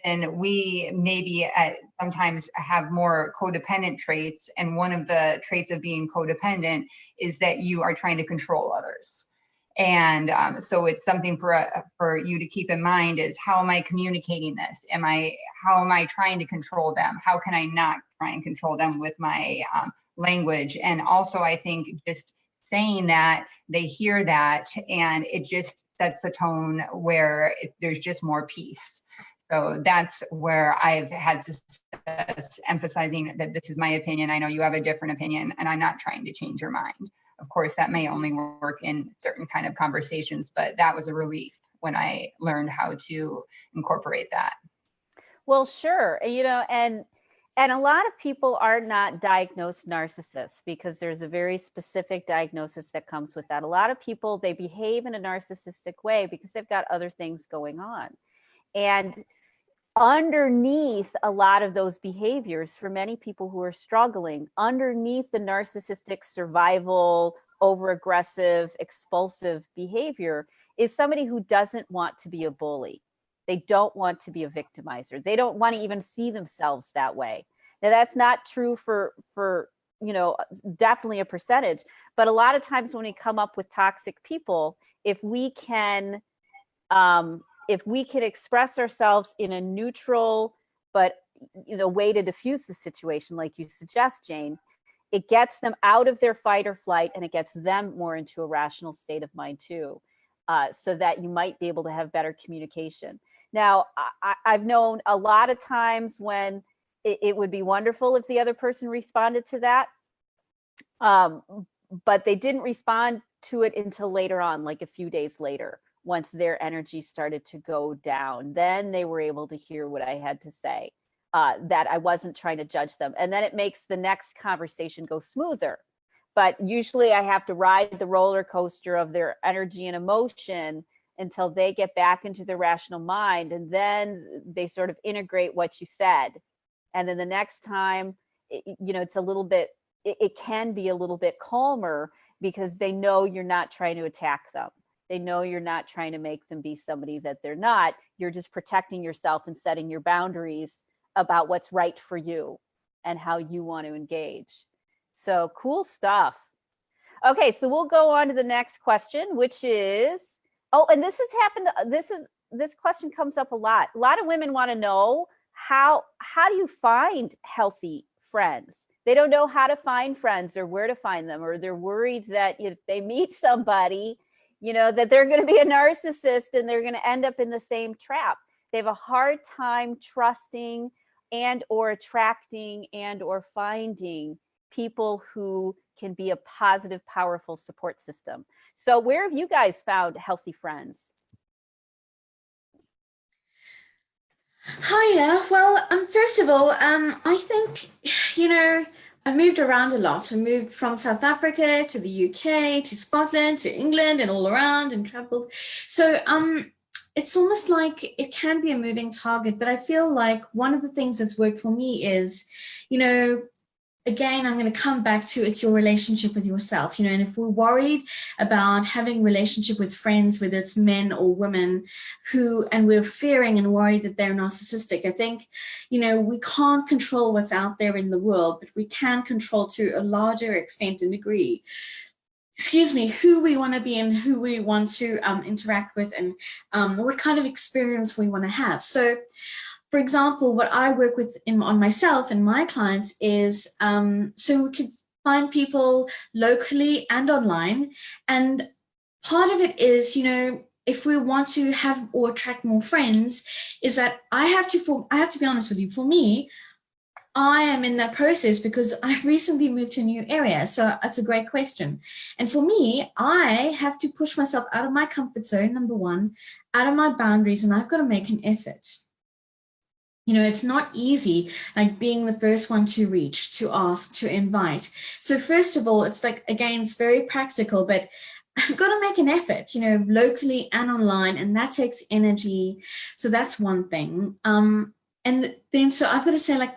then we maybe sometimes have more codependent traits. And one of the traits of being codependent is that you are trying to control others. And so it's something for you to keep in mind is, how am I communicating this? How am I trying to control them? How can I not try and control them with my language? And also, I think just saying that, they hear that, and it just sets the tone where there's just more peace. So that's where I've had success emphasizing that this is my opinion. I know you have a different opinion, and I'm not trying to change your mind. Of course, that may only work in certain kind of conversations, but that was a relief when I learned how to incorporate that. Well, sure. And a lot of people are not diagnosed narcissists, because there's a very specific diagnosis that comes with that. A lot of people, they behave in a narcissistic way because they've got other things going on. And underneath a lot of those behaviors, for many people who are struggling, underneath the narcissistic survival, over-aggressive, expulsive behavior is somebody who doesn't want to be a bully. They don't want to be a victimizer. They don't want to even see themselves that way. Now, that's not true for definitely a percentage, but a lot of times when we come up with toxic people, if we can express ourselves in a neutral but way to diffuse the situation, like you suggest, Jane, it gets them out of their fight or flight, and it gets them more into a rational state of mind too, so that you might be able to have better communication. Now, I've known a lot of times when it would be wonderful if the other person responded to that, but they didn't respond to it until later on, like a few days later, once their energy started to go down. Then they were able to hear what I had to say, that I wasn't trying to judge them. And then it makes the next conversation go smoother. But usually I have to ride the roller coaster of their energy and emotion until they get back into their rational mind. And then they sort of integrate what you said. And then the next time, it's a little bit, it can be a little bit calmer, because they know you're not trying to attack them. They know you're not trying to make them be somebody that they're not. You're just protecting yourself and setting your boundaries about what's right for you and how you want to engage. So cool stuff. Okay, so we'll go on to the next question, which is, and this has happened. This question comes up a lot. A lot of women want to know how do you find healthy friends? They don't know how to find friends or where to find them, or they're worried that if they meet somebody, that they're going to be a narcissist and they're going to end up in the same trap. They have a hard time trusting and or attracting and or finding people who can be a positive, powerful support system. So where have you guys found healthy friends? Hiya. Well, first of all, I think, I moved around a lot. I moved from South Africa to the UK, to Scotland, to England, and all around, and traveled. So it's almost like it can be a moving target, but I feel like one of the things that's worked for me is, again, I'm going to come back to it's your relationship with yourself, and if we're worried about having a relationship with friends, whether it's men or women and we're fearing and worried that they're narcissistic, I think, we can't control what's out there in the world, but we can control to a larger extent and degree, who we want to be and who we want to interact with, and what kind of experience we want to have. So, for example, what I work with on myself and my clients is so we could find people locally and online. And part of it is, if we want to have or attract more friends, is that I have to be honest with you. For me, I am in that process because I've recently moved to a new area. So that's a great question. And for me, I have to push myself out of my comfort zone, number one, out of my boundaries, and I've got to make an effort. It's not easy, like being the first one to reach, to ask, to invite. So first of all, it's like, again, it's very practical, but I've got to make an effort, locally and online, and that takes energy. So that's one thing. And then, so I've got to say, like,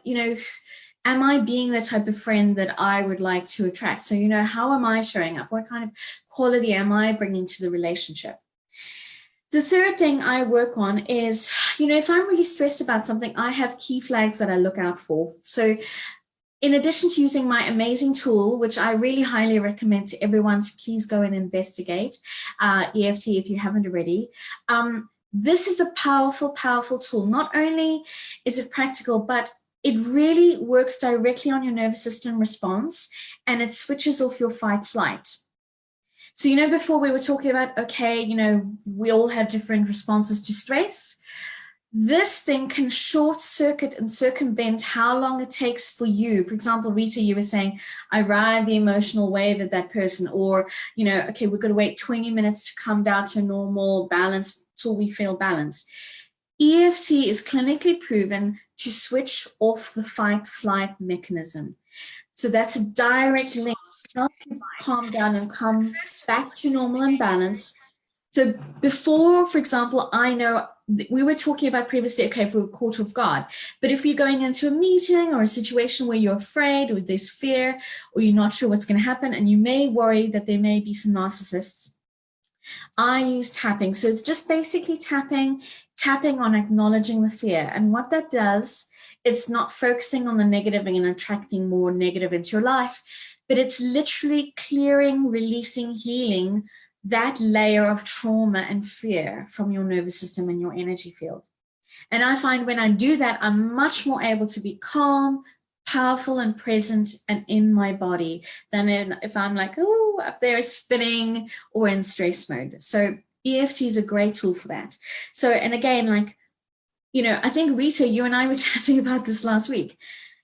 am I being the type of friend that I would like to attract? So, how am I showing up? What kind of quality am I bringing to the relationship? The third thing I work on is, if I'm really stressed about something, I have key flags that I look out for. So in addition to using my amazing tool, which I really highly recommend to everyone to please go and investigate, EFT if you haven't already, this is a powerful, powerful tool. Not only is it practical, but it really works directly on your nervous system response, and it switches off your fight flight. So, before we were talking about, okay, we all have different responses to stress. This thing can short circuit and circumvent how long it takes for you. For example, Rita, you were saying, I ride the emotional wave of that person, or, okay, we're going to wait 20 minutes to come down to normal balance till we feel balanced. EFT is clinically proven to switch off the fight-flight mechanism. So that's a direct link to help you calm down and come back to normal and balance. So before, for example, I know we were talking about previously, okay, if we were caught off guard, but if you're going into a meeting or a situation where you're afraid or there's fear or you're not sure what's going to happen and you may worry that there may be some narcissists, I use tapping. So it's just basically tapping on acknowledging the fear. And what that does, it's not focusing on the negative and attracting more negative into your life, but it's literally clearing, releasing, healing that layer of trauma and fear from your nervous system and your energy field. And I find when I do that, I'm much more able to be calm, powerful and present and in my body than if I'm like, oh, up there spinning or in stress mode. So EFT is a great tool for that. So, and again, like, you know, I think Rita, you and I were chatting about this last week.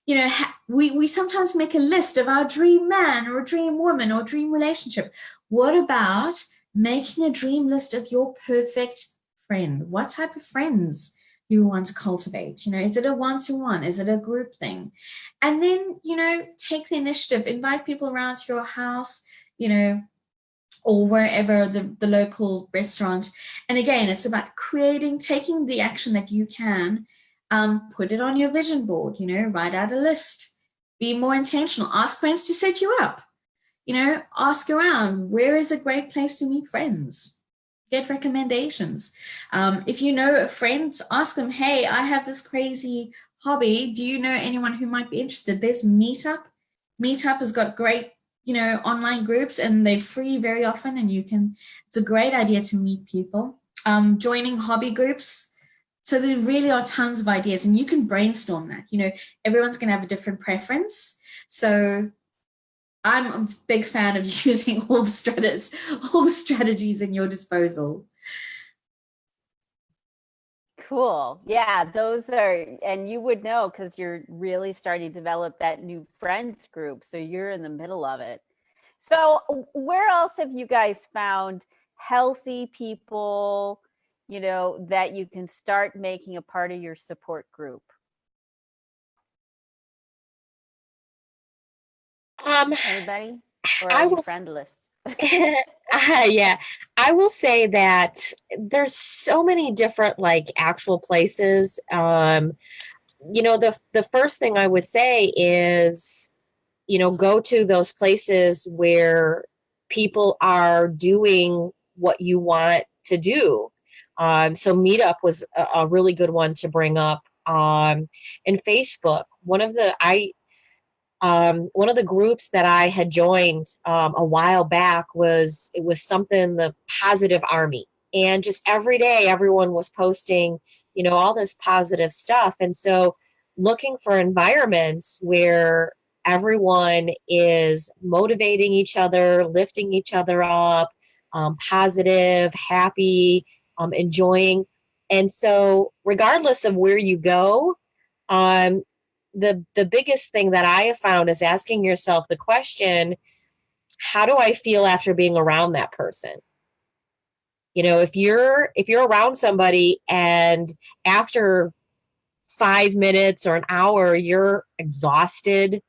You know, we sometimes make a list of our dream man or a dream woman or dream relationship. What about making a dream list of your perfect friend? What type of friends you want to cultivate? You know, is it a one-to-one? Is it a group thing? And then, you know, take the initiative, invite people around to your house, you know, or wherever, the local restaurant. And again, it's about taking the action that you can, put it on your vision board, you know, write out a list, be more intentional, ask friends to set you up, you know, ask around, where is a great place to meet friends? Get recommendations. If you know a friend, ask them, hey, I have this crazy hobby. Do you know anyone who might be interested? There's Meetup. Meetup has got great, you know, online groups, and they're free very often, and it's a great idea to meet people. Joining hobby groups. So there really are tons of ideas, and you can brainstorm that. You know, everyone's going to have a different preference. So I'm a big fan of using all the strategies in your disposal. Cool. Yeah, those are, and you would know because you're really starting to develop that new friends group. So you're in the middle of it. So where else have you guys found healthy people, you know, that you can start making a part of your support group? Anybody? Or are you friendless? Yeah, I will say that there's so many different like actual places. You know, the first thing I would say is, you know, go to those places where people are doing what you want to do. So Meetup was a really good one to bring up. And Facebook, one of the groups that I had joined a while back was something, the Positive Army, and just every day everyone was posting, you know, all this positive stuff. And so looking for environments where everyone is motivating each other, lifting each other up, positive, happy, enjoying. And so regardless of where you go, the biggest thing that I have found is asking yourself the question, how do I feel after being around that person? You know, if you're around somebody and after 5 minutes or an hour, you're exhausted,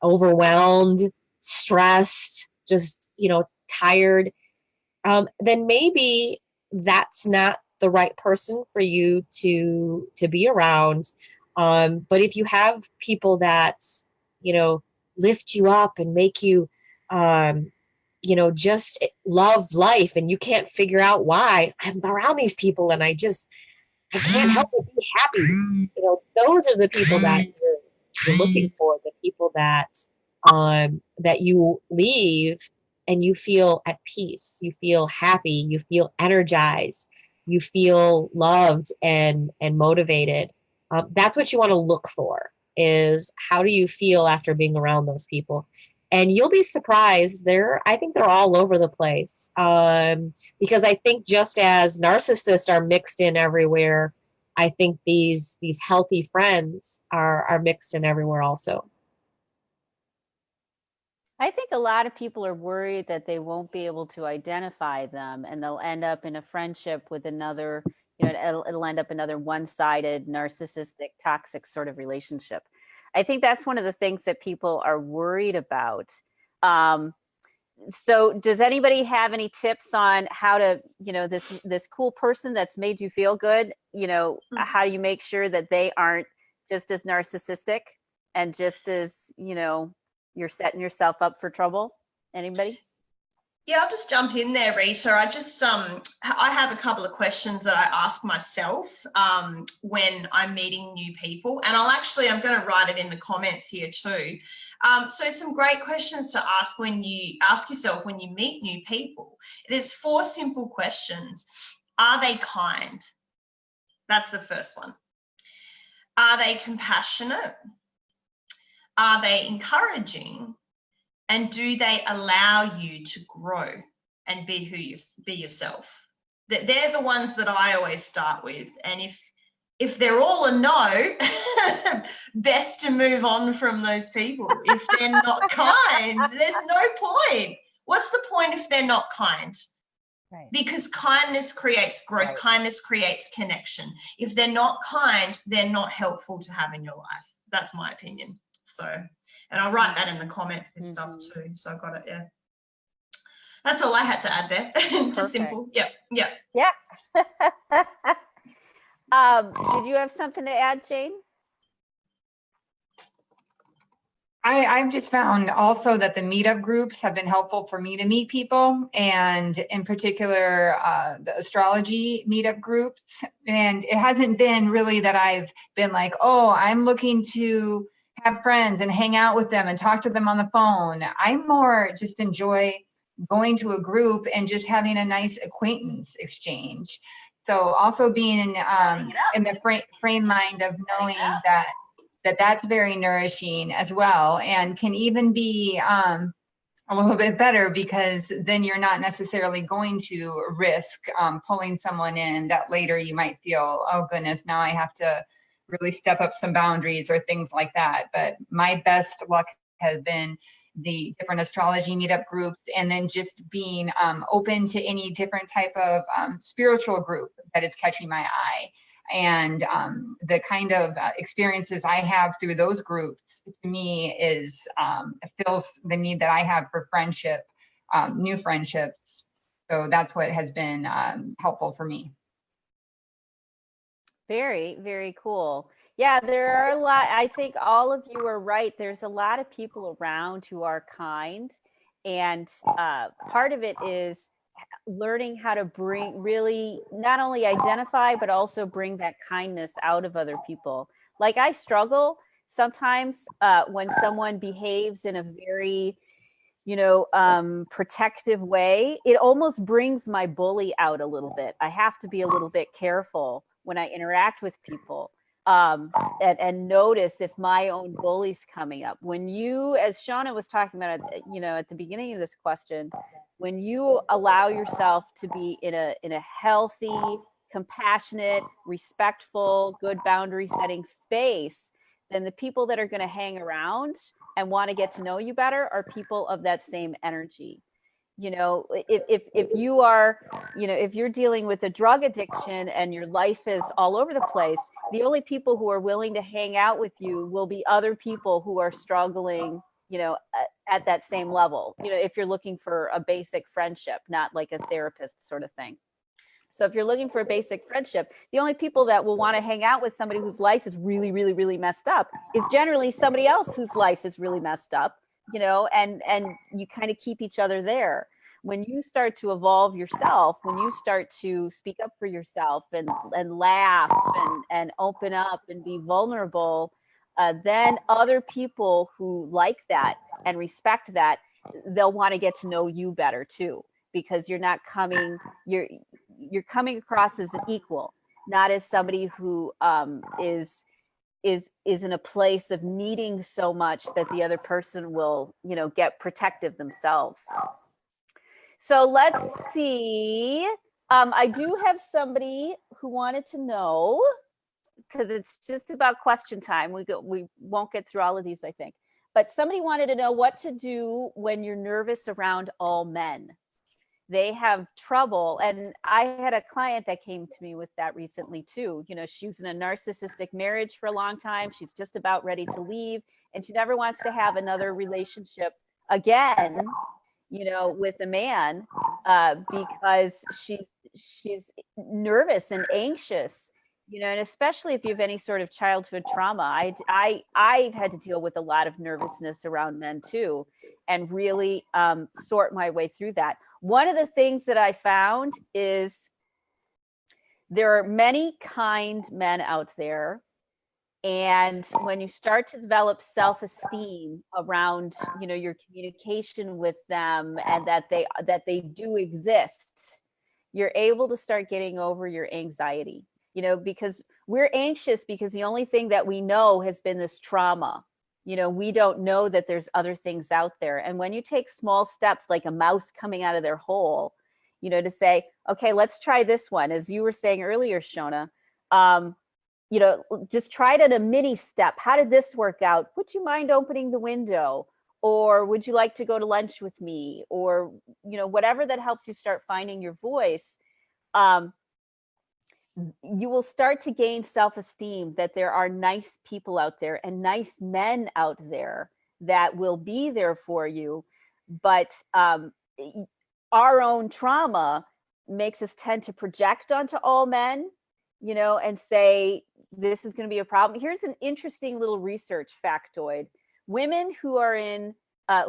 overwhelmed, stressed, just, you know, tired, then maybe that's not the right person for you to be around. But if you have people that, you know, lift you up and make you, you know, just love life, and you can't figure out why, I'm around these people and I can't help but be happy. You know, those are the people that you're looking for, the people that that you leave and you feel at peace, you feel happy, you feel energized, you feel loved and motivated. That's what you want to look for, is how do you feel after being around those people? And you'll be surprised. I think they're all over the place, because I think just as narcissists are mixed in everywhere, I think these healthy friends are mixed in everywhere also. I think a lot of people are worried that they won't be able to identify them, and they'll end up in a friendship with another, you know, it'll end up another one-sided, narcissistic, toxic sort of relationship. I think that's one of the things that people are worried about. So does anybody have any tips on how to, you know, this cool person that's made you feel good, you know, how do you make sure that they aren't just as narcissistic and just as, you know, you're setting yourself up for trouble? Anybody? Yeah, I'll just jump in there, Rita. I have a couple of questions that I ask myself when I'm meeting new people, and I'm going to write it in the comments here too. So some great questions to ask when you ask yourself when you meet new people. There's 4 simple questions. Are they kind? That's the first one. Are they compassionate? are they encouraging, and do they allow you to grow and be be yourself? They're the ones that I always start with. And if they're all a no, best to move on from those people. If they're not kind, there's no point. What's the point if they're not kind? Right. Because kindness creates growth. Right. Kindness creates connection. If they're not kind, they're not helpful to have in your life. That's my opinion. So, and I'll write that in the comments and stuff too. So I got it, yeah. That's all I had to add there. Just simple. Yep. Yeah. Did you have something to add, Jane? I've just found also that the meetup groups have been helpful for me to meet people, and in particular, the astrology meetup groups. And it hasn't been really that I've been like, oh, I'm looking to have friends and hang out with them and talk to them on the phone. I more just enjoy going to a group and just having a nice acquaintance exchange. So also being in the frame mind of knowing that's very nourishing as well, and can even be a little bit better, because then you're not necessarily going to risk pulling someone in that later you might feel, oh goodness, now I have to really step up some boundaries or things like that. But my best luck has been the different astrology meetup groups, and then just being open to any different type of spiritual group that is catching my eye. And the kind of experiences I have through those groups, to me, is fills the need that I have for friendship, new friendships. So that's what has been helpful for me. Very, very cool. Yeah, there are a lot. I think all of you are right. There's a lot of people around who are kind. And part of it is learning how to really not only identify, but also bring that kindness out of other people. Like, I struggle sometimes when someone behaves in a very, protective way. It almost brings my bully out a little bit. I have to be a little bit careful when I interact with people. And notice if my own bully's coming up. When you, as Shona was talking about, at the beginning of this question, when you allow yourself to be in a healthy, compassionate, respectful, good boundary setting space, then the people that are going to hang around and want to get to know you better are people of that same energy. If you are, if you're dealing with a drug addiction and your life is all over the place, the only people who are willing to hang out with you will be other people who are struggling, at that same level, if you're looking for a basic friendship, not like a therapist sort of thing. So if you're looking for a basic friendship, the only people that will want to hang out with somebody whose life is really, really, really messed up is generally somebody else whose life is really messed up, and you kind of keep each other there. When you start to evolve yourself, when you start to speak up for yourself and laugh and open up and be vulnerable, then other people who like that and respect that, they'll want to get to know you better too, because you're coming across as an equal, not as somebody who is in a place of needing so much that the other person will, get protective themselves. So let's see. I do have somebody who wanted to know, because it's just about question time. We won't get through all of these, I think. But somebody wanted to know what to do when you're nervous around all men. They have trouble. And I had a client that came to me with that recently too. She was in a narcissistic marriage for a long time. She's just about ready to leave, and she never wants to have another relationship again, with a man, because she's nervous and anxious, and especially if you have any sort of childhood trauma. I've had to deal with a lot of nervousness around men too, and really sort my way through that. One of the things that I found is there are many kind men out there. And when you start to develop self-esteem around, your communication with them, and that they do exist, you're able to start getting over your anxiety, because we're anxious because the only thing that we know has been this trauma. We don't know that there's other things out there. And when you take small steps, like a mouse coming out of their hole, to say, okay, let's try this one. As you were saying earlier, Shona, just try it at a mini step. How did this work out? Would you mind opening the window? Or would you like to go to lunch with me? Or, whatever that helps you start finding your voice. You will start to gain self-esteem that there are nice people out there and nice men out there that will be there for you. But our own trauma makes us tend to project onto all men, and say, this is going to be a problem. Here's an interesting little research factoid. Women who are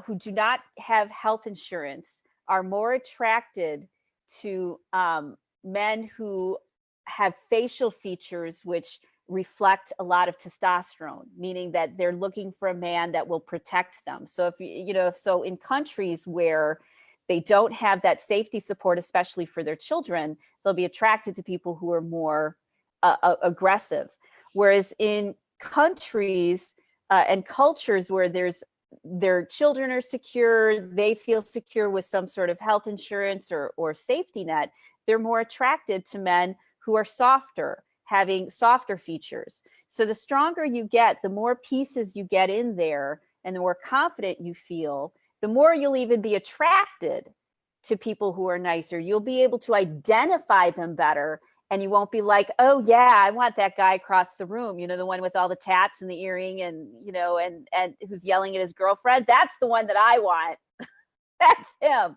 who do not have health insurance are more attracted to men who have facial features which reflect a lot of testosterone, meaning that they're looking for a man that will protect them. So so in countries where they don't have that safety support, especially for their children, they'll be attracted to people who are more aggressive. Whereas in countries and cultures where their children are secure, they feel secure with some sort of health insurance or safety net, they're more attracted to men who are softer, having softer features. So the stronger you get, the more pieces you get in there, and the more confident you feel, the more you'll even be attracted to people who are nicer. You'll be able to identify them better, and you won't be like, oh yeah, I want that guy across the room, the one with all the tats and the earring and, and who's yelling at his girlfriend. That's the one that I want. That's him.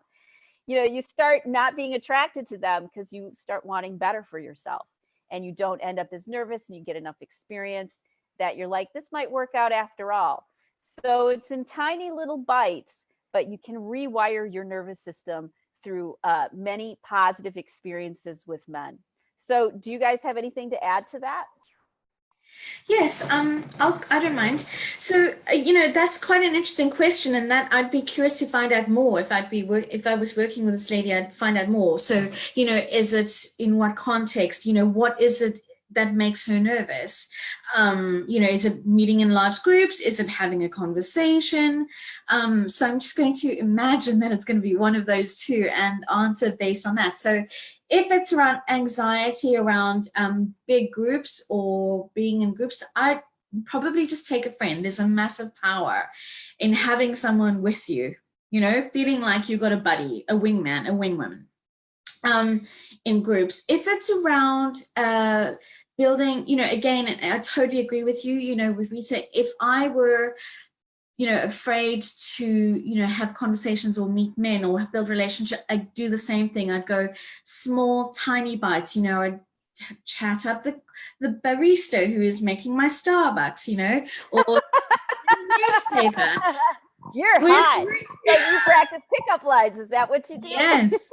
You start not being attracted to them because you start wanting better for yourself, and you don't end up as nervous, and you get enough experience that you're like, this might work out after all. So it's in tiny little bites, but you can rewire your nervous system through many positive experiences with men. So do you guys have anything to add to that? Yes, I don't mind. So, that's quite an interesting question, and that I'd be curious to find out more. If I was working with this lady, I'd find out more. So, is it in what context? What is it that makes her nervous? Is it meeting in large groups? Is it having a conversation? So I'm just going to imagine that it's going to be one of those two and answer based on that. So if it's around anxiety around big groups or being in groups, I'd probably just take a friend. There's a massive power in having someone with you, feeling like you've got a buddy, a wingman, a wingwoman. In groups. If it's around building, again, and I totally agree with you, with Rita, if I were, afraid to, have conversations or meet men or build relationships, I'd do the same thing. I'd go small, tiny bites, I'd chat up the barista who is making my Starbucks, or the newspaper. You're hot. Like you practice pickup lines. Is that what you do? Yes.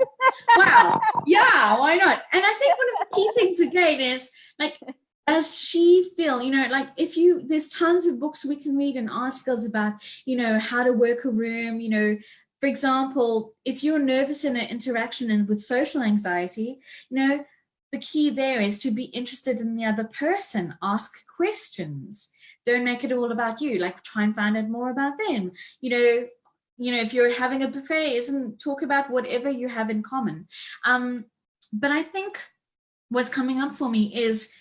Wow. Yeah, why not? And I think one of the key things again is like, does she feel, like there's tons of books we can read and articles about, how to work a room, for example, if you're nervous in an interaction and with social anxiety, the key there is to be interested in the other person, ask questions. Don't make it all about you, like try and find out more about them. If you're having a buffet, talk about whatever you have in common. But I think what's coming up for me is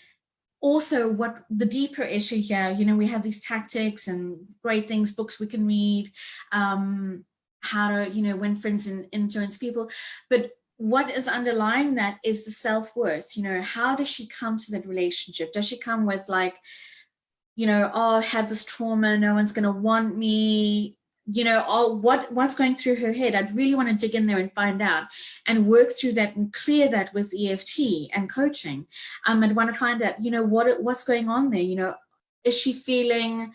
also what the deeper issue here, we have these tactics and great things, books we can read, how to, win friends and influence people. But what is underlying that is the self-worth. How does she come to that relationship? Does she come with like, oh, I had this trauma, no one's going to want me, or what's going through her head? I'd really want to dig in there and find out and work through that and clear that with EFT and coaching. I'd want to find out, what's going on there? Is she feeling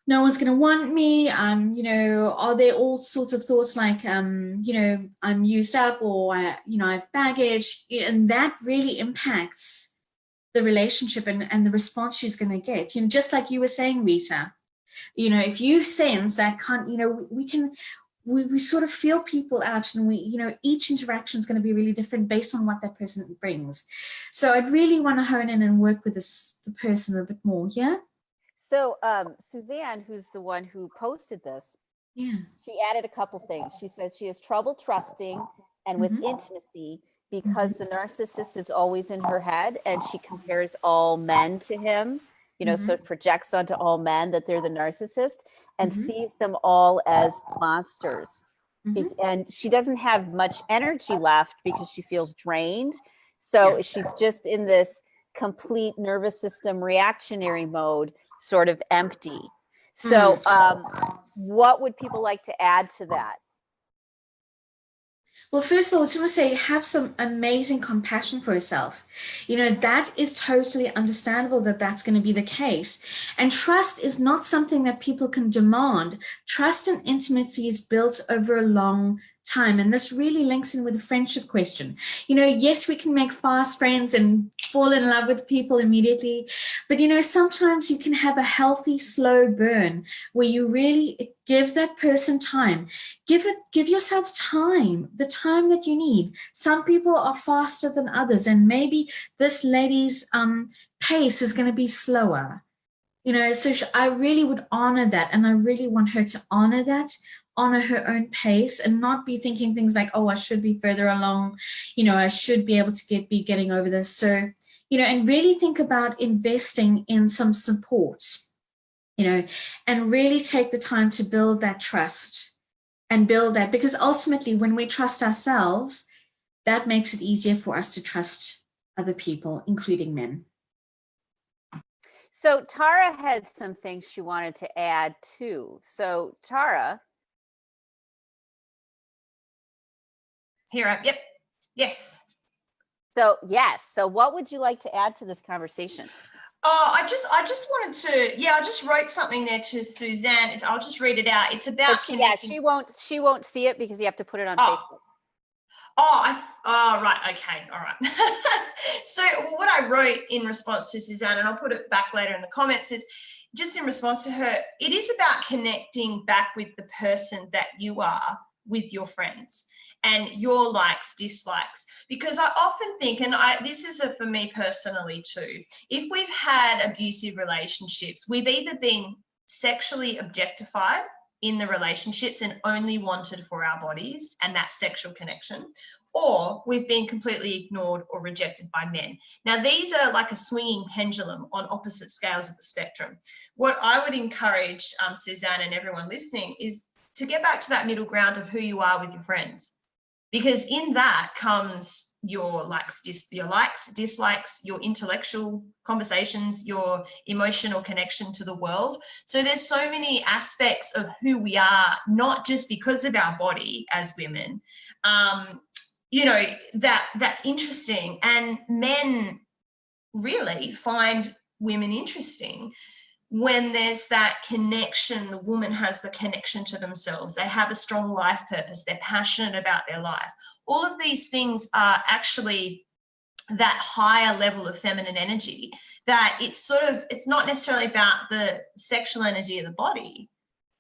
no one's going to want me? Are there all sorts of thoughts like, I'm used up, or, I have baggage, and that really impacts the relationship and the response she's going to get. Just like you were saying, Rita, if you sense that we sort of feel people out, and each interaction is going to be really different based on what that person brings. So I'd really want to hone in and work with the person a bit more. Yeah. So Suzanne, who's the one who posted this, Yeah. she added a couple things. She said she has trouble trusting and with intimacy because the narcissist is always in her head and she compares all men to him, you know, so it projects onto all men that they're the narcissist and sees them all as monsters. And she doesn't have much energy left because she feels drained. So she's just in this complete nervous system reactionary mode, sort of empty. So what would people like to add to that? Well, first of all, I just want to say, have some amazing compassion for yourself. You know, that is totally understandable that that's going to be the case. And trust is not something that people can demand. Trust and intimacy is built over a long time. And this really links in with the friendship question. You know, yes, we can make fast friends and fall in love with people immediately. But, you know, sometimes you can have a healthy, slow burn where you really give that person time. Give yourself time, the time that you need. Some people are faster than others, and maybe this lady's pace is going to be slower. You know, so I really would honor that, and I really want her to honor that, honor her own pace, and not be thinking things like, oh, I should be further along, you know, I should be able to be getting over this. So, you know, and really think about investing in some support, you know, and really take the time to build that trust and build that, because ultimately when we trust ourselves, that makes it easier for us to trust other people, including men. So Tara had some things she wanted to add too. So Tara. Here, yep, yes. So yes, so what would you like to add to this conversation? Oh, I just wanted to, I just wrote something there to Suzanne. I'll just read it out. It's about connecting. She won't see it because you have to put it on Facebook. Right. Okay. All right. So what I wrote in response to Suzanne, and I'll put it back later in the comments, is just in response to her, it is about connecting back with the person that you are with your friends and your likes, dislikes. Because I often think, and this is for me personally too, if we've had abusive relationships, we've either been sexually objectified in the relationships and only wanted for our bodies and that sexual connection, or we've been completely ignored or rejected by men. Now, these are like a swinging pendulum on opposite scales of the spectrum. What I would encourage Suzanne and everyone listening is to get back to that middle ground of who you are with your friends, because in that comes your likes, dislikes, your intellectual conversations, your emotional connection to the world. So there's so many aspects of who we are, not just because of our body as women, you know, that's interesting. And men really find women interesting when there's that connection. The woman has the connection to themselves. They have a strong life purpose. They're passionate about their life. All of these things are actually that higher level of feminine energy, that it's not necessarily about the sexual energy of the body,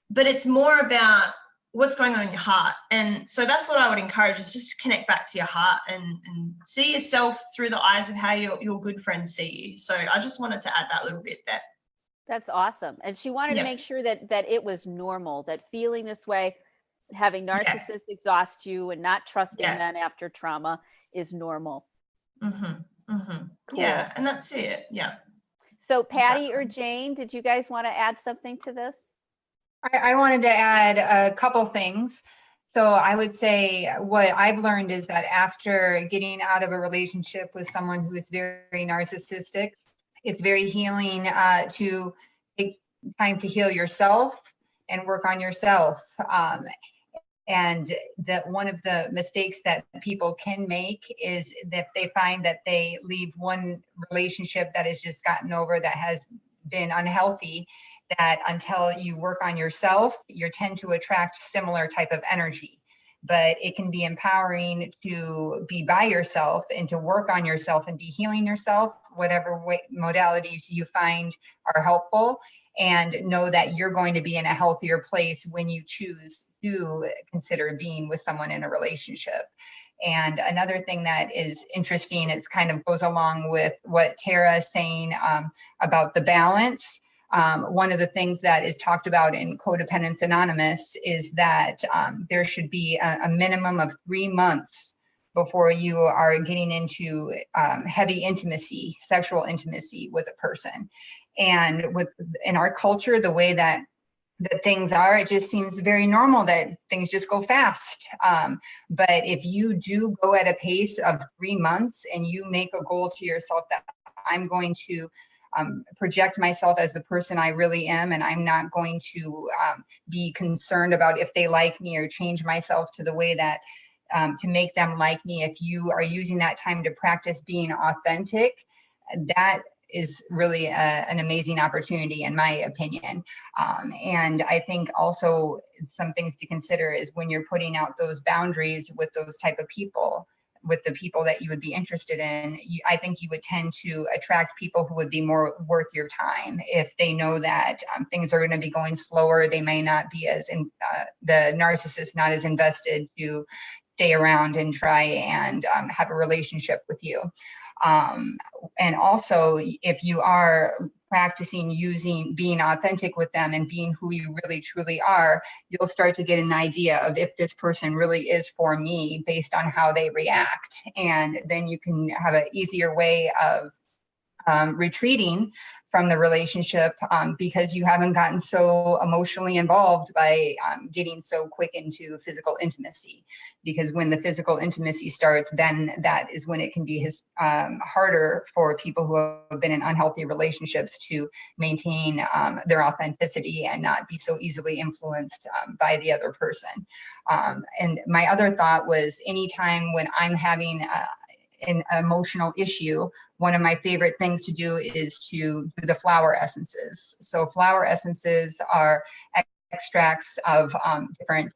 but it's more about what's going on in your heart. And so that's what I would encourage, is just to connect back to your heart and see yourself through the eyes of how your good friends see you. So I just wanted to add that little bit there. That's awesome. And she wanted to make sure that it was normal, that feeling this way, having narcissists exhaust you and not trusting men after trauma is normal. Cool. Yeah, and that's it. Yeah. So Patty or Jane, did you guys want to add something to this? I wanted to add a couple things. So I would say what I've learned is that after getting out of a relationship with someone who is very narcissistic, it's very healing to take time to heal yourself and work on yourself. And that one of the mistakes that people can make is that they find that they leave one relationship that has just gotten over, that has been unhealthy, that until you work on yourself, you tend to attract similar type of energy. But it can be empowering to be by yourself and to work on yourself and be healing yourself, whatever modalities you find are helpful, and know that you're going to be in a healthier place when you choose to consider being with someone in a relationship. And another thing that is interesting, it's kind of goes along with what Tara is saying about the balance. one of the things that is talked about in Codependence Anonymous is that there should be a minimum of 3 months before you are getting into heavy intimacy, sexual intimacy with a person. And in our culture, the way that things are, it just seems very normal that things just go fast. But if you do go at a pace of 3 months and you make a goal to yourself that I'm going to project myself as the person I really am, and I'm not going to be concerned about if they like me or change myself to the way that to make them like me. If you are using that time to practice being authentic, that is really an amazing opportunity, in my opinion. And I think also some things to consider is when you're putting out those boundaries with those type of people, with the people that you would be interested in, I think you would tend to attract people who would be more worth your time. If they know that things are going to be going slower, they may not be as the narcissist not as invested to stay around and try and have a relationship with you. And also, if you are practicing being authentic with them and being who you really truly are, you'll start to get an idea of if this person really is for me based on how they react. And then you can have an easier way of retreating from the relationship because you haven't gotten so emotionally involved by getting so quick into physical intimacy. Because when the physical intimacy starts, then that is when it can be harder for people who have been in unhealthy relationships to maintain their authenticity and not be so easily influenced by the other person. And my other thought was, anytime when I'm having an emotional issue, one of my favorite things to do is to do the flower essences. So flower essences are extracts of different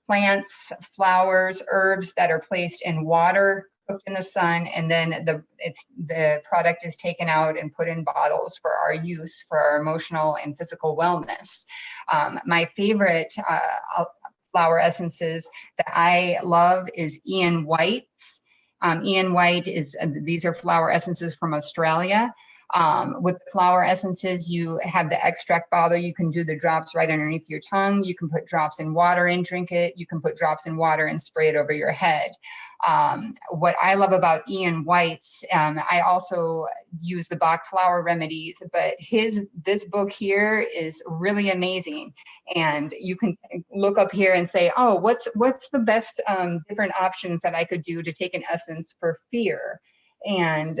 plants, flowers, herbs that are placed in water, cooked in the sun, and then the product is taken out and put in bottles for our use, for our emotional and physical wellness. My favorite flower essences that I love is Ian White's. Ian White these are flower essences from Australia. With the flower essences, you have the extract bottle. You can do the drops right underneath your tongue. You can put drops in water and drink it. You can put drops in water and spray it over your head. What I love about Ian White's, I also use the Bach flower remedies, but this book here is really amazing. And you can look up here and say, oh, what's the best different options that I could do to take an essence for fear? And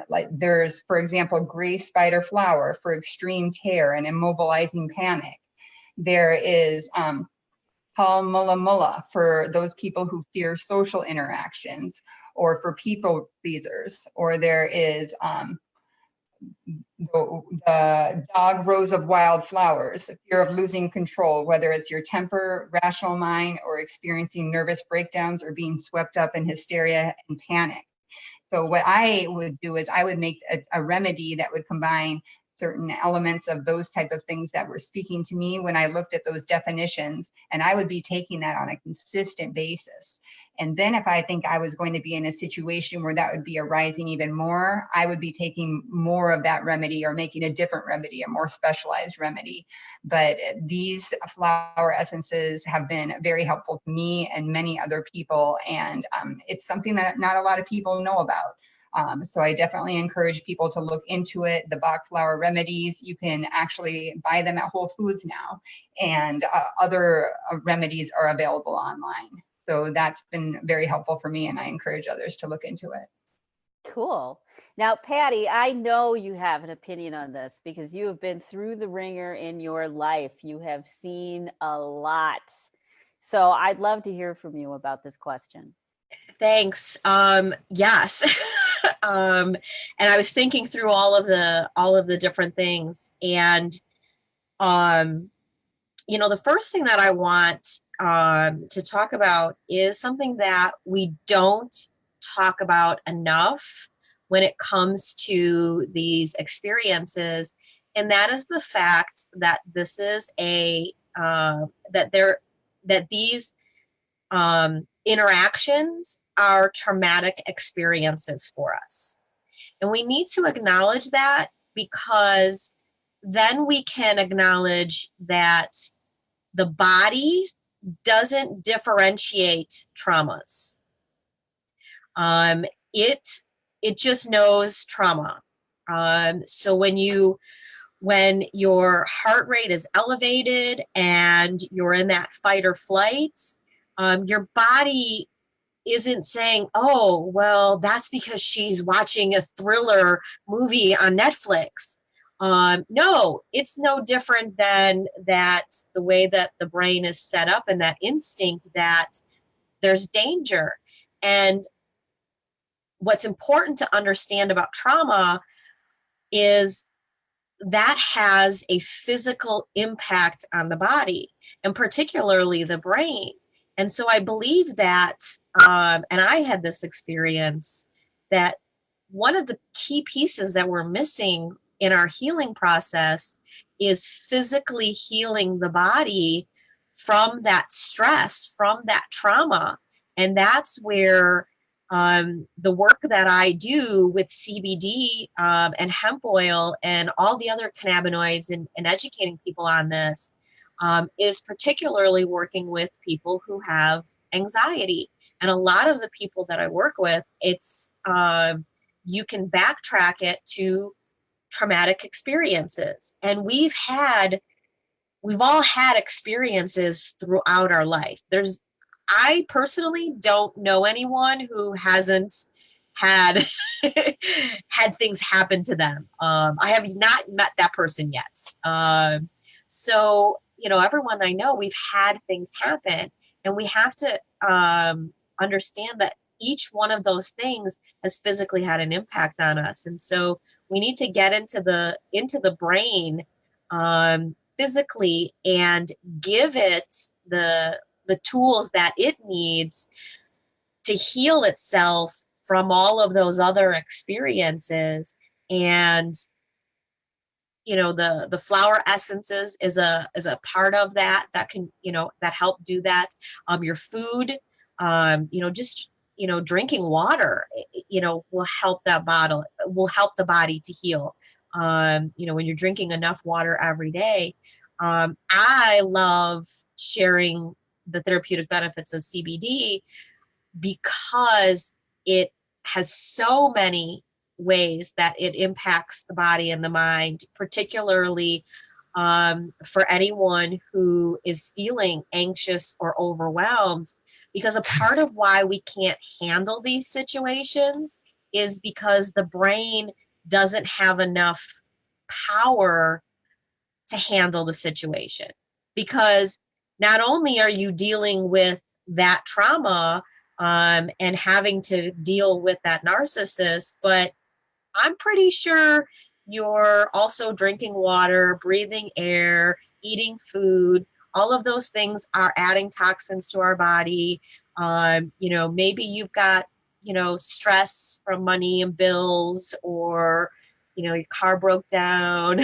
like there's, for example, gray spider flower for extreme terror and immobilizing panic. There is Pal Mulla Mulla for those people who fear social interactions or for people pleasers. Or there is the dog rose of wild flowers, fear of losing control, whether it's your temper, rational mind, or experiencing nervous breakdowns or being swept up in hysteria and panic. So what I would do is I would make a remedy that would combine certain elements of those type of things that were speaking to me when I looked at those definitions, and I would be taking that on a consistent basis. And then if I think I was going to be in a situation where that would be arising even more, I would be taking more of that remedy or making a different remedy, a more specialized remedy. But these flower essences have been very helpful to me and many other people. And it's something that not a lot of people know about. So I definitely encourage people to look into it. The Bach flower remedies, you can actually buy them at Whole Foods now, and other remedies are available online. So that's been very helpful for me, and I encourage others to look into it. Cool. Now, Patti, I know you have an opinion on this because you have been through the ringer in your life. You have seen a lot. So I'd love to hear from you about this question. Thanks. Yes. And I was thinking through all of the different things, and the first thing that I want to talk about is something that we don't talk about enough when it comes to these experiences, and that is the fact that this is that these interactions are traumatic experiences for us. And we need to acknowledge that, because then we can acknowledge that the body doesn't differentiate traumas. It just knows trauma. So when your heart rate is elevated and you're in that fight or flight, your body isn't saying, oh, well, that's because she's watching a thriller movie on Netflix. No, it's no different than that, the way that the brain is set up and that instinct that there's danger. And what's important to understand about trauma is that has a physical impact on the body, and particularly the brain. And so I believe that, and I had this experience, that one of the key pieces that we're missing in our healing process is physically healing the body from that stress, from that trauma. And that's where the work that I do with CBD and hemp oil and all the other cannabinoids and educating people on this is particularly working with people who have anxiety. And a lot of the people that I work with, it's you can backtrack it to traumatic experiences. And we've all had experiences throughout our life. I personally don't know anyone who hasn't had had things happen to them. I have not met that person yet. So, everyone I know, we've had things happen, and we have to understand that each one of those things has physically had an impact on us. And so we need to get into the brain physically and give it the tools that it needs to heal itself from all of those other experiences. And the flower essences is a part of that can that help do that. Your food, drinking water, will help the body to heal. When you're drinking enough water every day. I love sharing the therapeutic benefits of CBD because it has so many ways that it impacts the body and the mind, particularly for anyone who is feeling anxious or overwhelmed. Because a part of why we can't handle these situations is because the brain doesn't have enough power to handle the situation. Because not only are you dealing with that trauma and having to deal with that narcissist, but I'm pretty sure you're also drinking water, breathing air, eating food. All of those things are adding toxins to our body. Maybe you've got, stress from money and bills, or, your car broke down,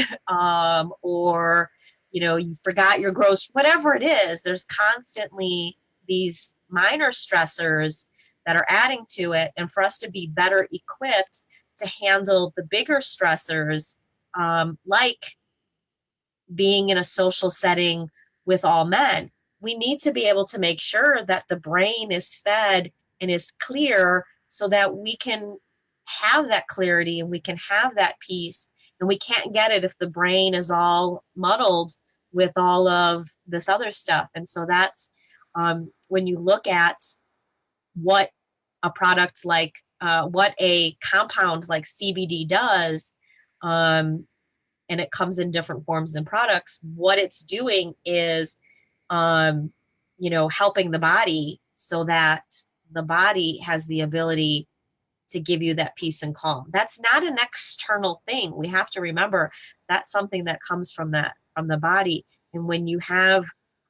or, you forgot your whatever it is. There's constantly these minor stressors that are adding to it. And for us to be better equipped to handle the bigger stressors, like being in a social setting with all men, we need to be able to make sure that the brain is fed and is clear so that we can have that clarity and we can have that peace. And we can't get it if the brain is all muddled with all of this other stuff. And so that's when you look at what a product like what a compound like CBD does, and it comes in different forms and products, what it's doing is, helping the body so that the body has the ability to give you that peace and calm. That's not an external thing. We have to remember that's something that comes from the body. And when you have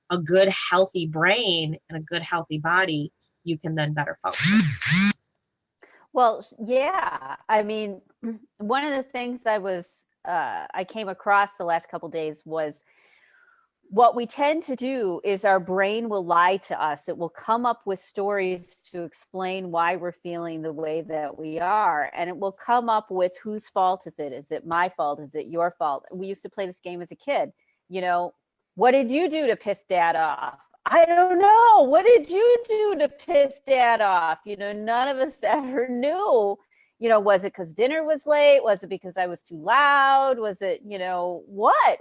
a good, healthy brain and a good, healthy body, you can then better function. Well, yeah. I mean, one of the things I came across the last couple of days was what we tend to do is our brain will lie to us. It will come up with stories to explain why we're feeling the way that we are. And it will come up with whose fault is it? Is it my fault? Is it your fault? We used to play this game as a kid. You know, what did you do to piss dad off? I don't know. What did you do to piss dad off? You know, none of us ever knew. You know, was it because dinner was late? Was it because I was too loud? Was it, you know, what?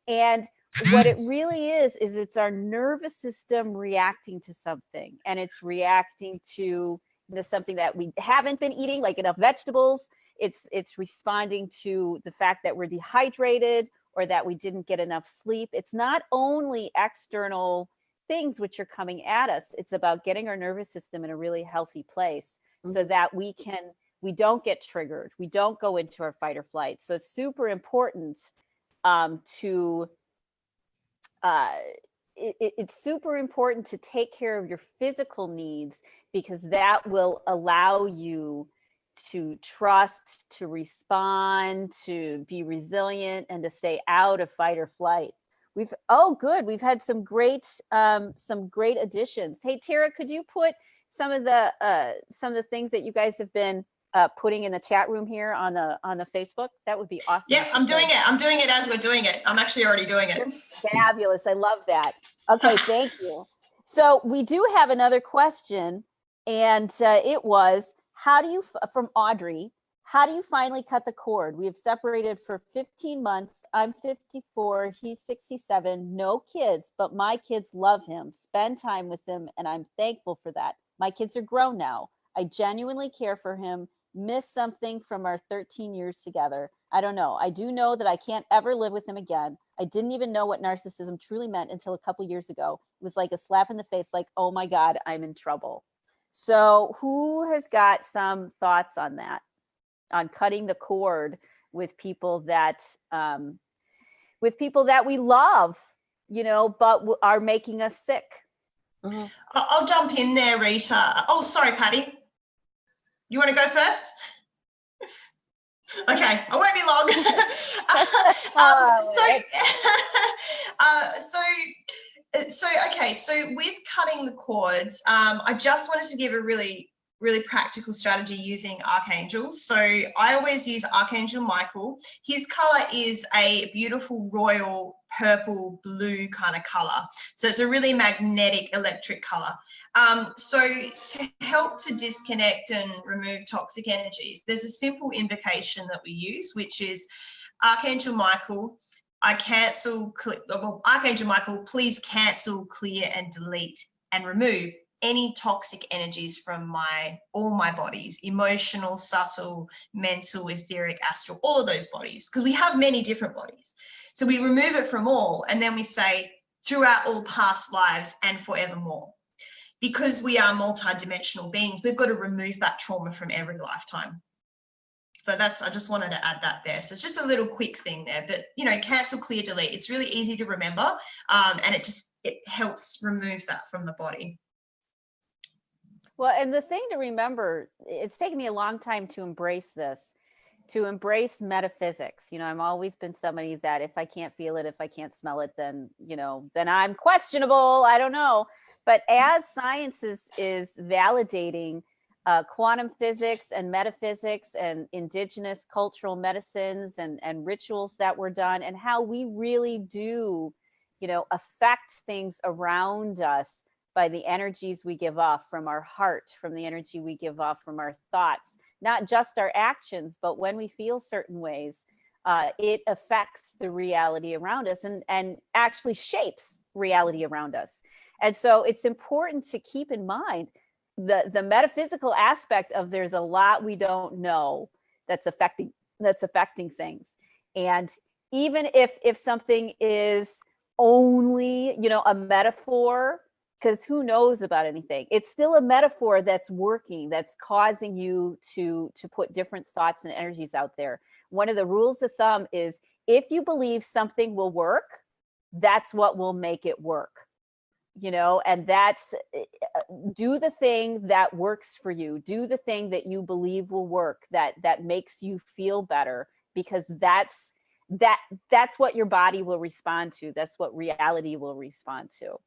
And what it really is it's our nervous system reacting to something, and it's reacting to, you know, something that we haven't been eating, like enough vegetables. It's responding to the fact that we're dehydrated or that we didn't get enough sleep. It's not only external things which are coming at us. It's about getting our nervous system in a really healthy place so that we don't get triggered. We don't go into our fight or flight. So it's super important it's super important to take care of your physical needs, because that will allow you to trust, to respond, to be resilient, and to stay out of fight or flight. We've had some great additions. Hey, Tara, could you put some of the things that you guys have been putting in the chat room here on the Facebook? That would be awesome. Yeah, I'm doing it. I'm doing it as we're doing it. I'm actually already doing it. Fabulous. I love that. Okay, thank you. So we do have another question, and it was, from Audrey, how do you finally cut the cord? We have separated for 15 months. I'm 54, he's 67, no kids, but my kids love him, spend time with him, and I'm thankful for that. My kids are grown now. I genuinely care for him, miss something from our 13 years together. I don't know. I do know that I can't ever live with him again. I didn't even know what narcissism truly meant until a couple years ago. It was like a slap in the face, like, oh my God, I'm in trouble. So who has got some thoughts on that, on cutting the cord with people that we love, you know, but are making us sick? Mm-hmm. I'll jump in there, Rita. Oh, sorry, Patti. You want to go first? Okay, I won't be long. So with cutting the cords, I just wanted to give a really practical strategy using archangels. So I always use Archangel Michael. His color is a beautiful royal purple blue kind of color. So it's a really magnetic electric color. So to help to disconnect and remove toxic energies, there's a simple invocation that we use, which is Archangel Michael, Archangel Michael, please cancel, clear, and delete and remove any toxic energies from all my bodies, emotional, subtle, mental, etheric, astral, all of those bodies, because we have many different bodies. So we remove it from all, and then we say, throughout all past lives and forevermore. Because we are multidimensional beings, we've got to remove that trauma from every lifetime. So I just wanted to add that there. So it's just a little quick thing there, but you know, cancel, clear, delete. It's really easy to remember, and it helps remove that from the body. Well, and the thing to remember, it's taken me a long time to embrace this, to embrace metaphysics. You know, I've always been somebody that if I can't feel it, if I can't smell it, then, you know, then I'm questionable. I don't know. But as science is validating quantum physics and metaphysics and indigenous cultural medicines and rituals that were done, and how we really do, you know, affect things around us by the energies we give off from our heart, from the energy we give off from our thoughts, not just our actions, but when we feel certain ways, it affects the reality around us and actually shapes reality around us. And so it's important to keep in mind the metaphysical aspect of there's a lot we don't know that's affecting things. And even if something is only, you know, a metaphor, because who knows about anything, it's still a metaphor that's working, that's causing you to put different thoughts and energies out there. One of the rules of thumb is if you believe something will work, that's what will make it work. You know, and that's do the thing that works for you, do the thing that you believe will work, that makes you feel better, because that's that's what your body will respond to. That's what reality will respond to.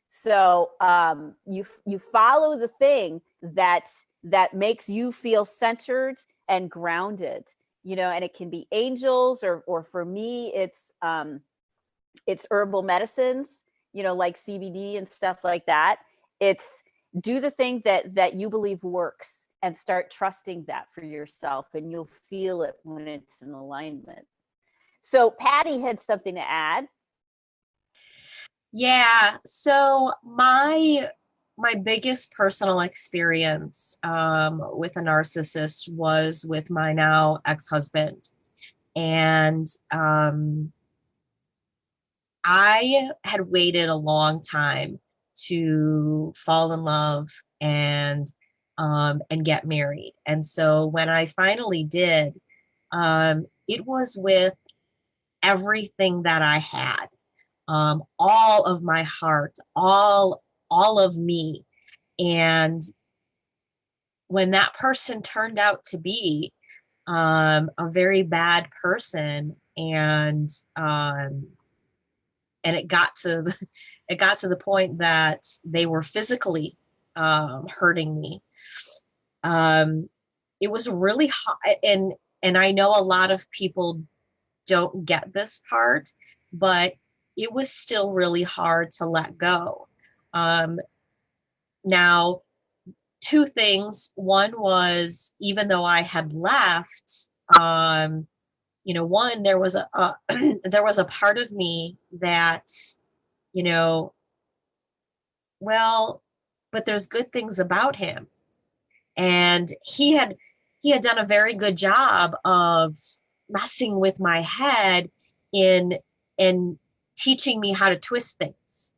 So you follow the thing that makes you feel centered and grounded, you know, and it can be angels, or for me, it's herbal medicines, you know, like CBD and stuff like that. It's do the thing that you believe works and start trusting that for yourself, and you'll feel it when it's in alignment. So Patti had something to add. Yeah. So my biggest personal experience with a narcissist was with my now ex-husband. And I had waited a long time to fall in love and get married. And so when I finally did, it was with everything that I had, all of my heart, all of me. And when that person turned out to be a very bad person, and it got to the point that they were physically hurting me. It was really hard, and I know a lot of people don't get this part, but it was still really hard to let go. Now, two things. One was, even though I had left, you know, one, there was a there was a part of me that, you know, well, but there's good things about him. And he had done a very good job of messing with my head in teaching me how to twist things.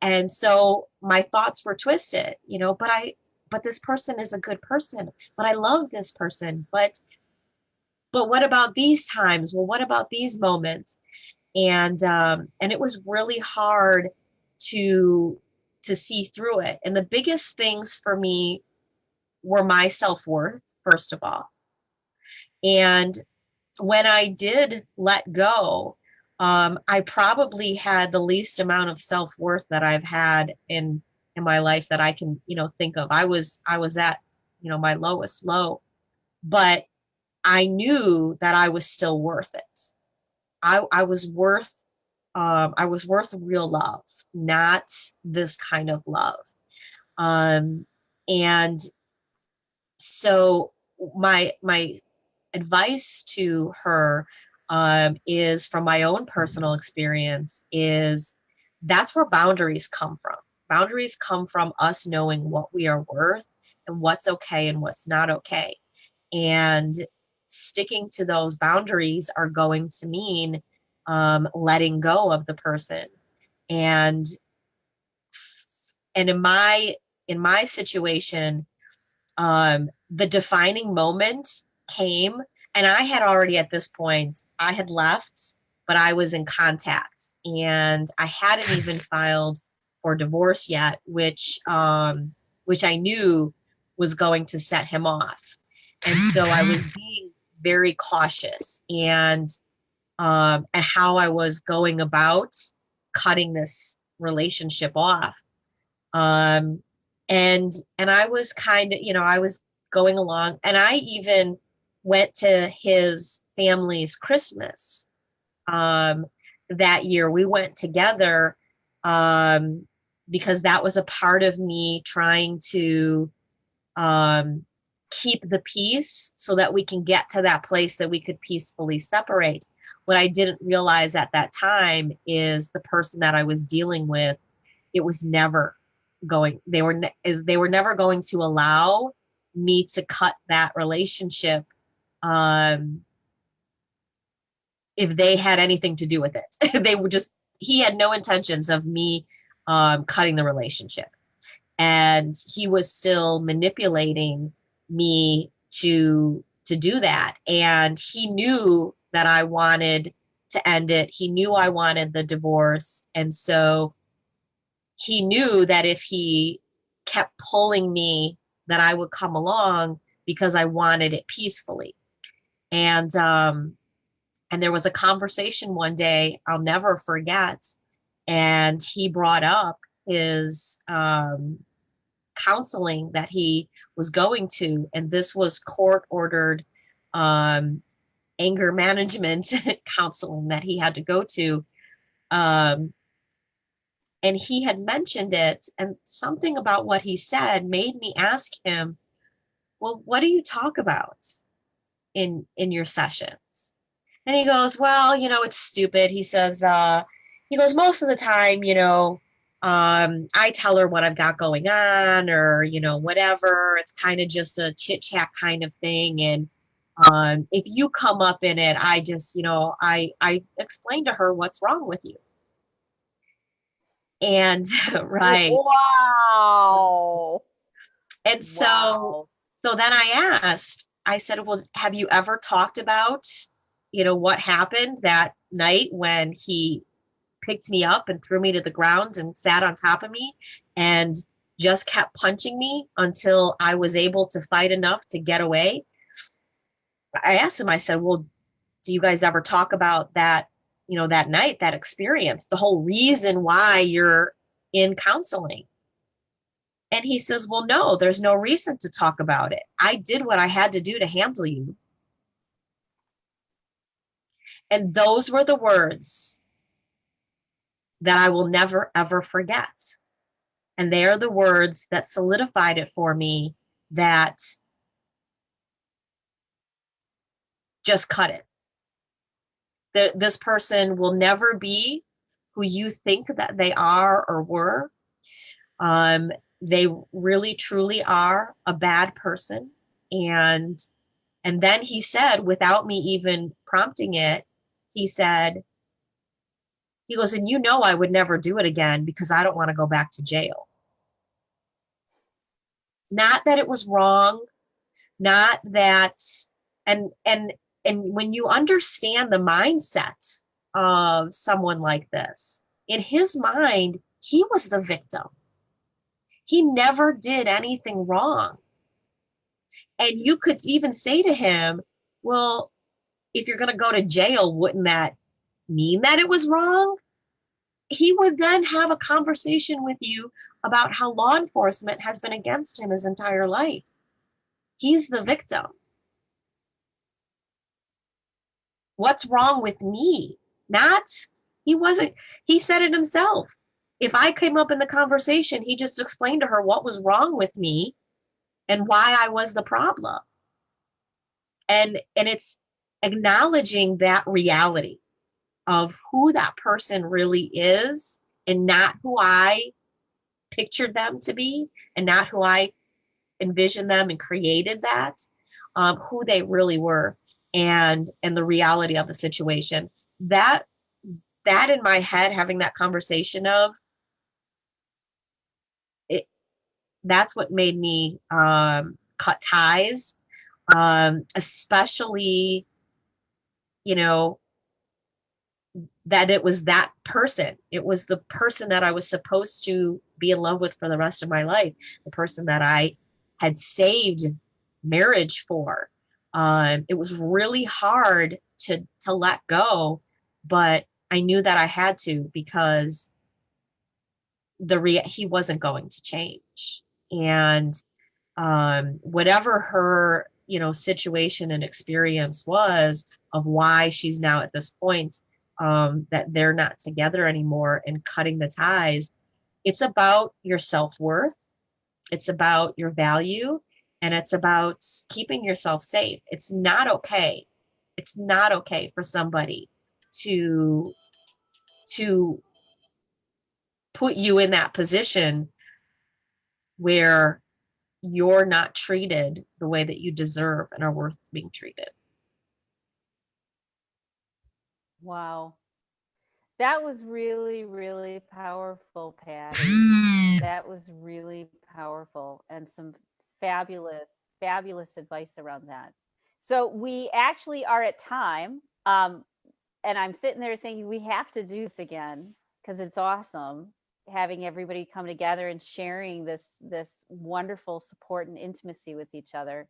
And so my thoughts were twisted, you know, but this person is a good person, but I love this person. But what about these times? Well, what about these moments? And it was really hard to see through it. And the biggest things for me were my self-worth, first of all. And when I did let go, I probably had the least amount of self-worth that I've had in my life that I can, you know, think of. I was at, you know, my lowest low, but I knew that I was still worth it. I was worth real love, not this kind of love. And so my advice to her is, from my own personal experience, is that's where boundaries come from. Boundaries come from us knowing what we are worth and what's okay and what's not okay. And sticking to those boundaries are going to mean letting go of the person. And in my situation, the defining moment came, and I had already, at this point, I had left, but I was in contact, and I hadn't even filed for divorce yet, which I knew was going to set him off. And so I was being very cautious and how I was going about cutting this relationship off. And I was kind of, you know, I was going along, and I even went to his family's Christmas that year. We went together because that was a part of me trying to keep the peace so that we can get to that place that we could peacefully separate. What I didn't realize at that time is the person that I was dealing with, it was never going, they were never going to allow me to cut that relationship if they had anything to do with it. They were just, he had no intentions of me cutting the relationship. And he was still manipulating me to do that. And he knew that I wanted to end it. He knew I wanted the divorce. And so he knew that if he kept pulling me, that I would come along because I wanted it peacefully. And And there was a conversation one day I'll never forget. And he brought up his counseling that he was going to. And this was court ordered anger management counseling that he had to go to. And he had mentioned it, and something about what he said made me ask him, well, what do you talk about in your sessions? And he goes, well, it's stupid. He says, most of the time, I tell her what I've got going on, or, whatever. It's kind of just a chit chat kind of thing. And if you come up in it, I just, I explain to her what's wrong with you. And right. Wow. And so then I said, well, have you ever talked about, what happened that night when he picked me up and threw me to the ground and sat on top of me and just kept punching me until I was able to fight enough to get away? I asked him, I said, well, do you guys ever talk about that, that night, that experience, the whole reason why you're in counseling? And he says, well, no, there's no reason to talk about it. I did what I had to do to handle you. And those were the words that I will never, ever forget. And they are the words that solidified it for me, that just cut it. This person will never be who you think that they are or were. They really, truly are a bad person. And then he said, without me even prompting it, he goes, and I would never do it again because I don't want to go back to jail. Not that it was wrong, not that, and when you understand the mindset of someone like this, in his mind, he was the victim. He never did anything wrong. And you could even say to him, well, if you're going to go to jail, wouldn't that mean that it was wrong? He would then have a conversation with you about how law enforcement has been against him his entire life. He's the victim. What's wrong with me? He said it himself. If I came up in the conversation, he just explained to her what was wrong with me and why I was the problem. And it's acknowledging that reality of who that person really is, and not who I pictured them to be, and not who I envisioned them and created that, who they really were, and the reality of the situation. That in my head, having that conversation of it, that's what made me cut ties, especially, that it was that person. It was the person that I was supposed to be in love with for the rest of my life, the person that I had saved marriage for. It was really hard to let go, but I knew that I had to, because he wasn't going to change. And whatever her, situation and experience was of why she's now at this point, that they're not together anymore and cutting the ties, it's about your self-worth. It's about your value, and it's about keeping yourself safe. It's not okay. It's not okay for somebody to put you in that position where you're not treated the way that you deserve and are worth being treated. Wow. That was really, really powerful, Patty. That was really powerful, and some fabulous, fabulous advice around that. So we actually are at time. And I'm sitting there thinking we have to do this again, because it's awesome having everybody come together and sharing this wonderful support and intimacy with each other.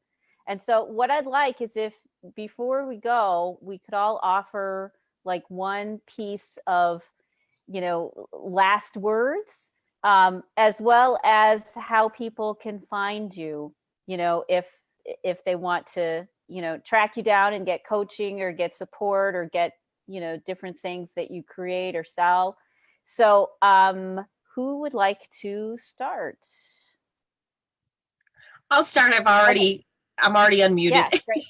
And so what I'd like is, if before we go, we could all offer like one piece of, last words, as well as how people can find you, if they want to, track you down and get coaching or get support or get, different things that you create or sell. So who would like to start? I'll start. I'm already unmuted. Yeah, great.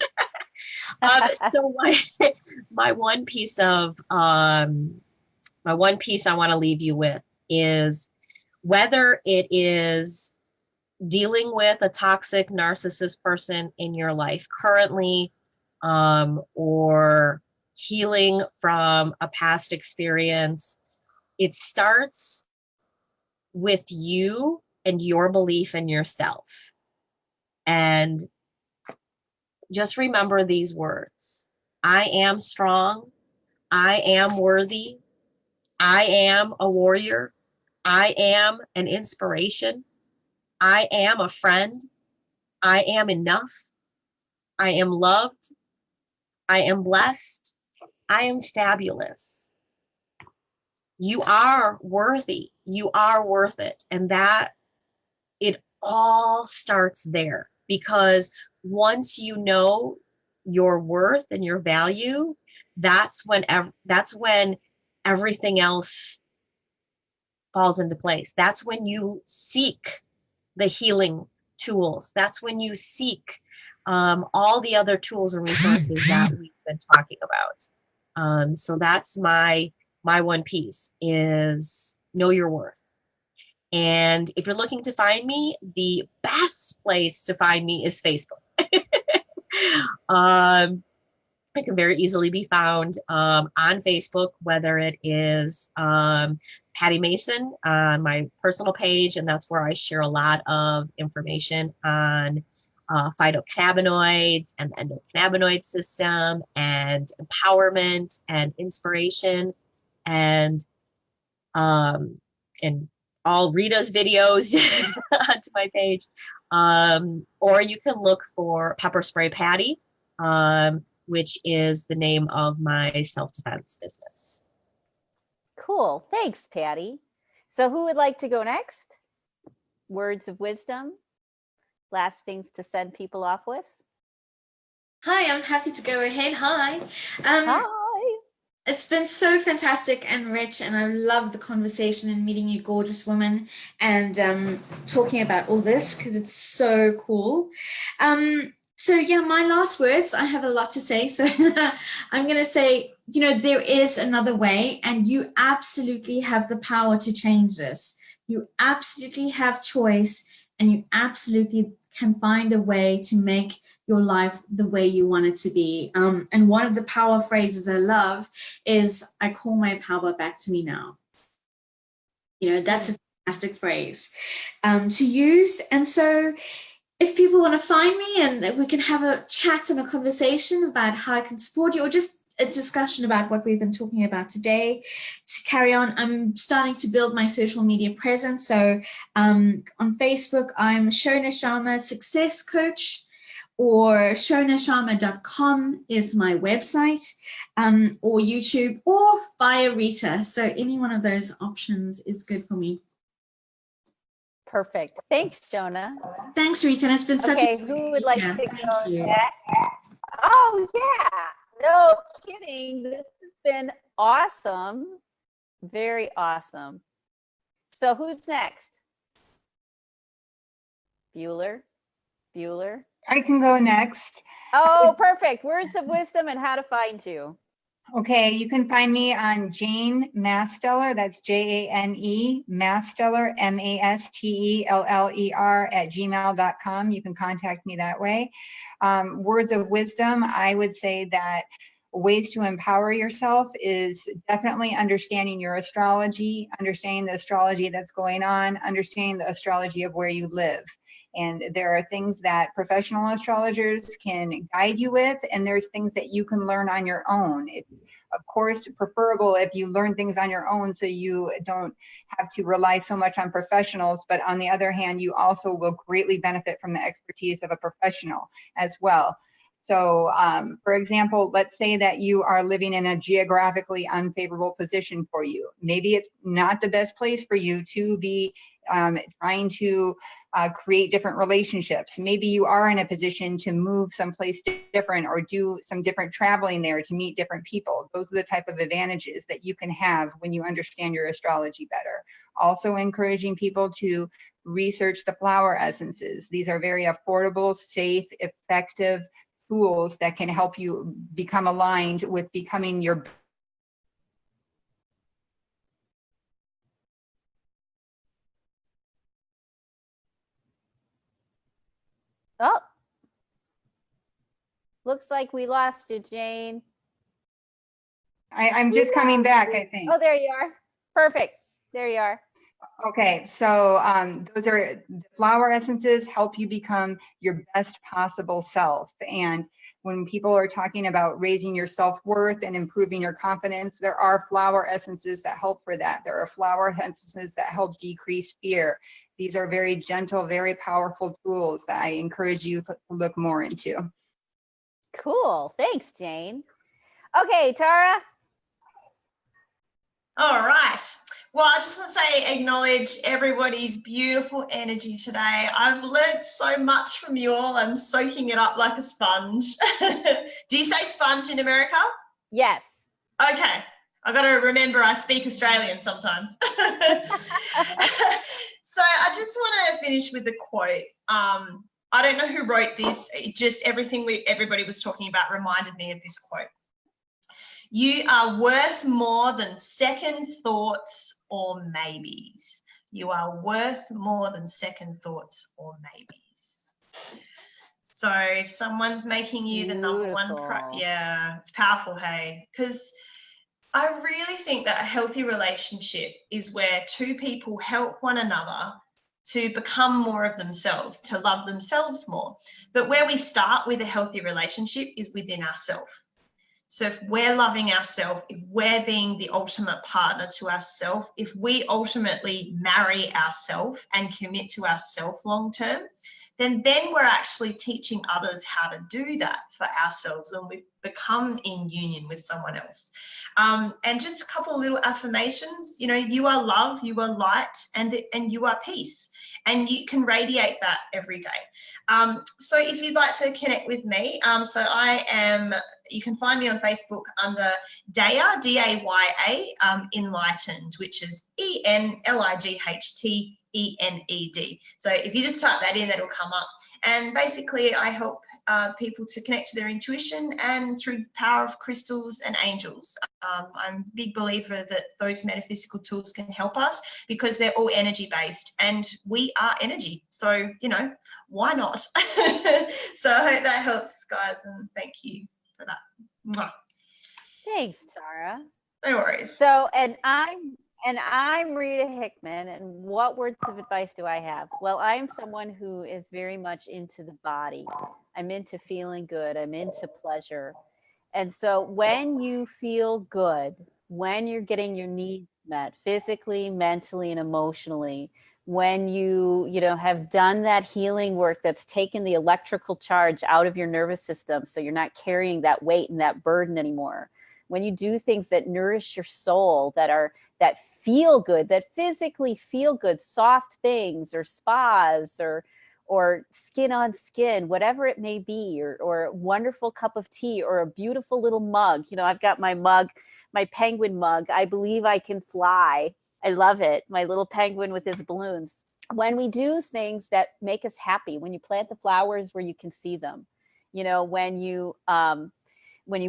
So my one piece I want to leave you with is, whether it is dealing with a toxic narcissist person in your life currently, or healing from a past experience, it starts with you and your belief in yourself. And just remember these words: I am strong. I am worthy. I am a warrior. I am an inspiration. I am a friend. I am enough. I am loved. I am blessed. I am fabulous. You are worthy. You are worth it. And that it all starts there, because once you know your worth and your value, that's when everything else falls into place. That's when you seek the healing tools. That's when you seek all the other tools and resources that we've been talking about. So that's my one piece, is know your worth. And if you're looking to find me, the best place to find me is Facebook. I can very easily be found on Facebook, whether it is Patti Mason on my personal page, and that's where I share a lot of information on phytocannabinoids and the endocannabinoid system and empowerment and inspiration, and all Rita's videos onto my page. Or you can look for Pepper Spray Patti, which is the name of my self-defense business. Cool. Thanks, Patti. So who would like to go next? Words of wisdom? Last things to send people off with? Hi, I'm happy to go ahead. Hi. Hi. It's been so fantastic and rich, and I love the conversation and meeting you gorgeous women and talking about all this, because it's so cool. So yeah, my last words, I have a lot to say. So I'm going to say, there is another way, and you absolutely have the power to change this. You absolutely have choice, and you absolutely can find a way to make your life the way you want it to be. And one of the power phrases I love is, I call my power back to me now. That's a fantastic phrase to use. And so if people want to find me and we can have a chat and a conversation about how I can support you, or just a discussion about what we've been talking about today, to carry on, I'm starting to build my social media presence. So on Facebook, I'm Shona Sharma Success Coach, or shonasharma.com is my website, or YouTube, or via Rita. So any one of those options is good for me. Perfect. Thanks, Shona. Thanks, Rita. And it's been such a who would like to Thank go you. next? Oh, yeah. No kidding. This has been awesome. Very awesome. So who's next? Bueller? I can go next. Oh, perfect. Words of wisdom and how to find you. Okay, you can find me on Jane Masteller. That's Jane Masteller, Masteller @gmail.com. You can contact me that way. Words of wisdom, I would say that ways to empower yourself is definitely understanding your astrology, understanding the astrology that's going on, understanding the astrology of where you live. And there are things that professional astrologers can guide you with, and there's things that you can learn on your own. It's, of course, preferable if you learn things on your own so you don't have to rely so much on professionals. But on the other hand, you also will greatly benefit from the expertise of a professional as well. So, for example, let's say that you are living in a geographically unfavorable position for you. Maybe it's not the best place for you to be trying to create different relationships. Maybe you are in a position to move someplace different or do some different traveling there to meet different people. Those are the type of advantages that you can have when you understand your astrology better. Also encouraging people to research the flower essences. These are very affordable, safe, effective tools that can help you become aligned with becoming your Oh, looks like we lost you, Jane. I'm just coming back, I think. Oh, there you are. Perfect. There you are. Okay, so those are the flower essences help you become your best possible self. And when people are talking about raising your self-worth and improving your confidence, there are flower essences that help for that. There are flower essences that help decrease fear. These are very gentle, very powerful tools that I encourage you to look more into. Cool. Thanks, Jane. Okay, Tara. All right. Well, I just want to say, acknowledge everybody's beautiful energy today. I've learnt so much from you all. I'm soaking it up like a sponge. Do you say sponge in America? Yes. Okay. I got to remember I speak Australian sometimes. So I just want to finish with a quote. I don't know who wrote this. It just everything everybody was talking about reminded me of this quote. You are worth more than second thoughts or maybes. You are worth more than second thoughts or maybes. So if someone's making you the number one, yeah, it's powerful, hey? Because I really think that a healthy relationship is where two people help one another to become more of themselves, to love themselves more. But where we start with a healthy relationship is within ourselves. So if we're loving ourselves, if we're being the ultimate partner to ourselves, if we ultimately marry ourselves and commit to ourselves long term, then we're actually teaching others how to do that for ourselves when we become in union with someone else. And just a couple of little affirmations, you know, you are love, you are light, and you are peace. And you can radiate that every day. So if you'd like to connect with me, so you can find me on Facebook under Daya, D-A-Y-A, Enlightened, which is ENLIGHT ENED. So if you just type that in, that'll come up. And basically I help people to connect to their intuition and through the power of crystals and angels. I'm a big believer that those metaphysical tools can help us because they're all energy based and we are energy. So, you know, why not? So I hope that helps, guys, and thank you for that. Mwah. Thanks, Tara. No worries. So, and I'm Rita Hickman, and what words of advice do I have? Well, I'm someone who is very much into the body. I'm into feeling good. I'm into pleasure. And so when you feel good, when you're getting your needs met physically, mentally, and emotionally, when you have done that healing work that's taken the electrical charge out of your nervous system so you're not carrying that weight and that burden anymore, when you do things that nourish your soul, that feel good, that physically feel good, soft things or spas or skin on skin, whatever it may be, or a wonderful cup of tea or a beautiful little mug. You know, I've got my mug, my penguin mug. I believe I can fly. I love it. My little penguin with his balloons. When we do things that make us happy, when you plant the flowers where you can see them, you know, when you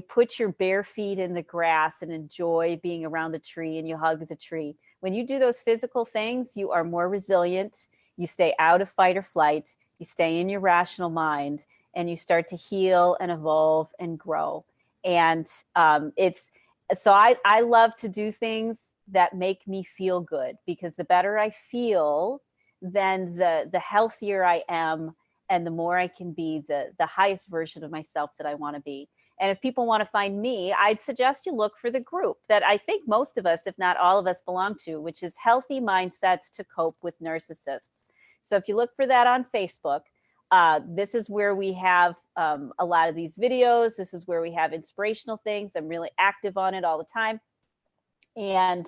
put your bare feet in the grass and enjoy being around the tree and you hug the tree, when you do those physical things, you are more resilient. You stay out of fight or flight. You stay in your rational mind and you start to heal and evolve and grow. And I love to do things that make me feel good, because the better I feel, then the healthier I am and the more I can be the highest version of myself that I want to be. And if people want to find me, I'd suggest you look for the group that I think most of us, if not all of us, belong to, which is Healthy Mindsets to Cope with Narcissists. So if you look for that on Facebook, This is where we have a lot of these videos. This is where we have inspirational things. I'm really active on it all the time. And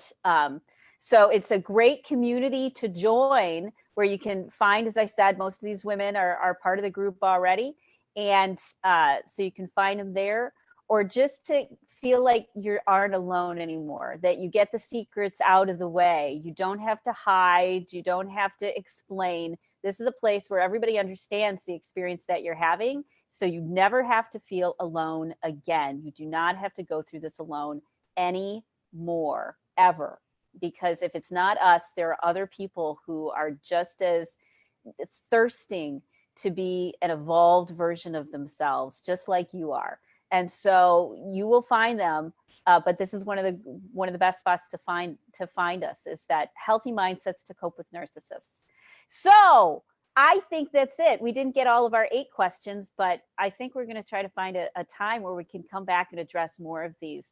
so it's a great community to join where you can find, as I said, most of these women are part of the group already. And so you can find them there, or just to feel like you aren't alone anymore, that you get the secrets out of the way. You don't have to hide. You don't have to explain. This is a place where everybody understands the experience that you're having. So you never have to feel alone again. You do not have to go through this alone anymore, ever. Because if it's not us, there are other people who are just as thirsting to be an evolved version of themselves, just like you are. And so you will find them. But this is one of the best spots to find us, is that healthy mindsets to cope with narcissists. So I think that's it. We didn't get all of our 8 questions, but I think we're going to try to find a time where we can come back and address more of these,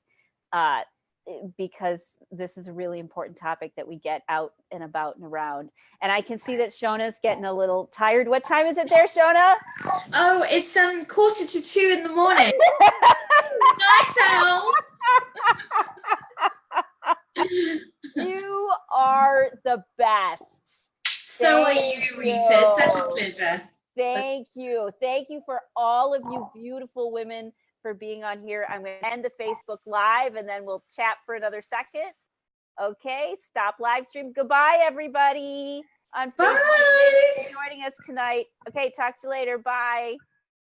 because this is a really important topic that we get out and about and around. And I can see that Shona's getting a little tired. What time is it there, Shona? Oh, it's 1:45 in the morning. Night owl. You are the best. So are you, Rita. It's such a pleasure. Thank you. Thank you for all of you beautiful women for being on here. I'm going to end the Facebook Live and then we'll chat for another second. Okay, stop live stream. Goodbye, everybody on Facebook. Bye. Thanks for joining us tonight. Okay, talk to you later. Bye.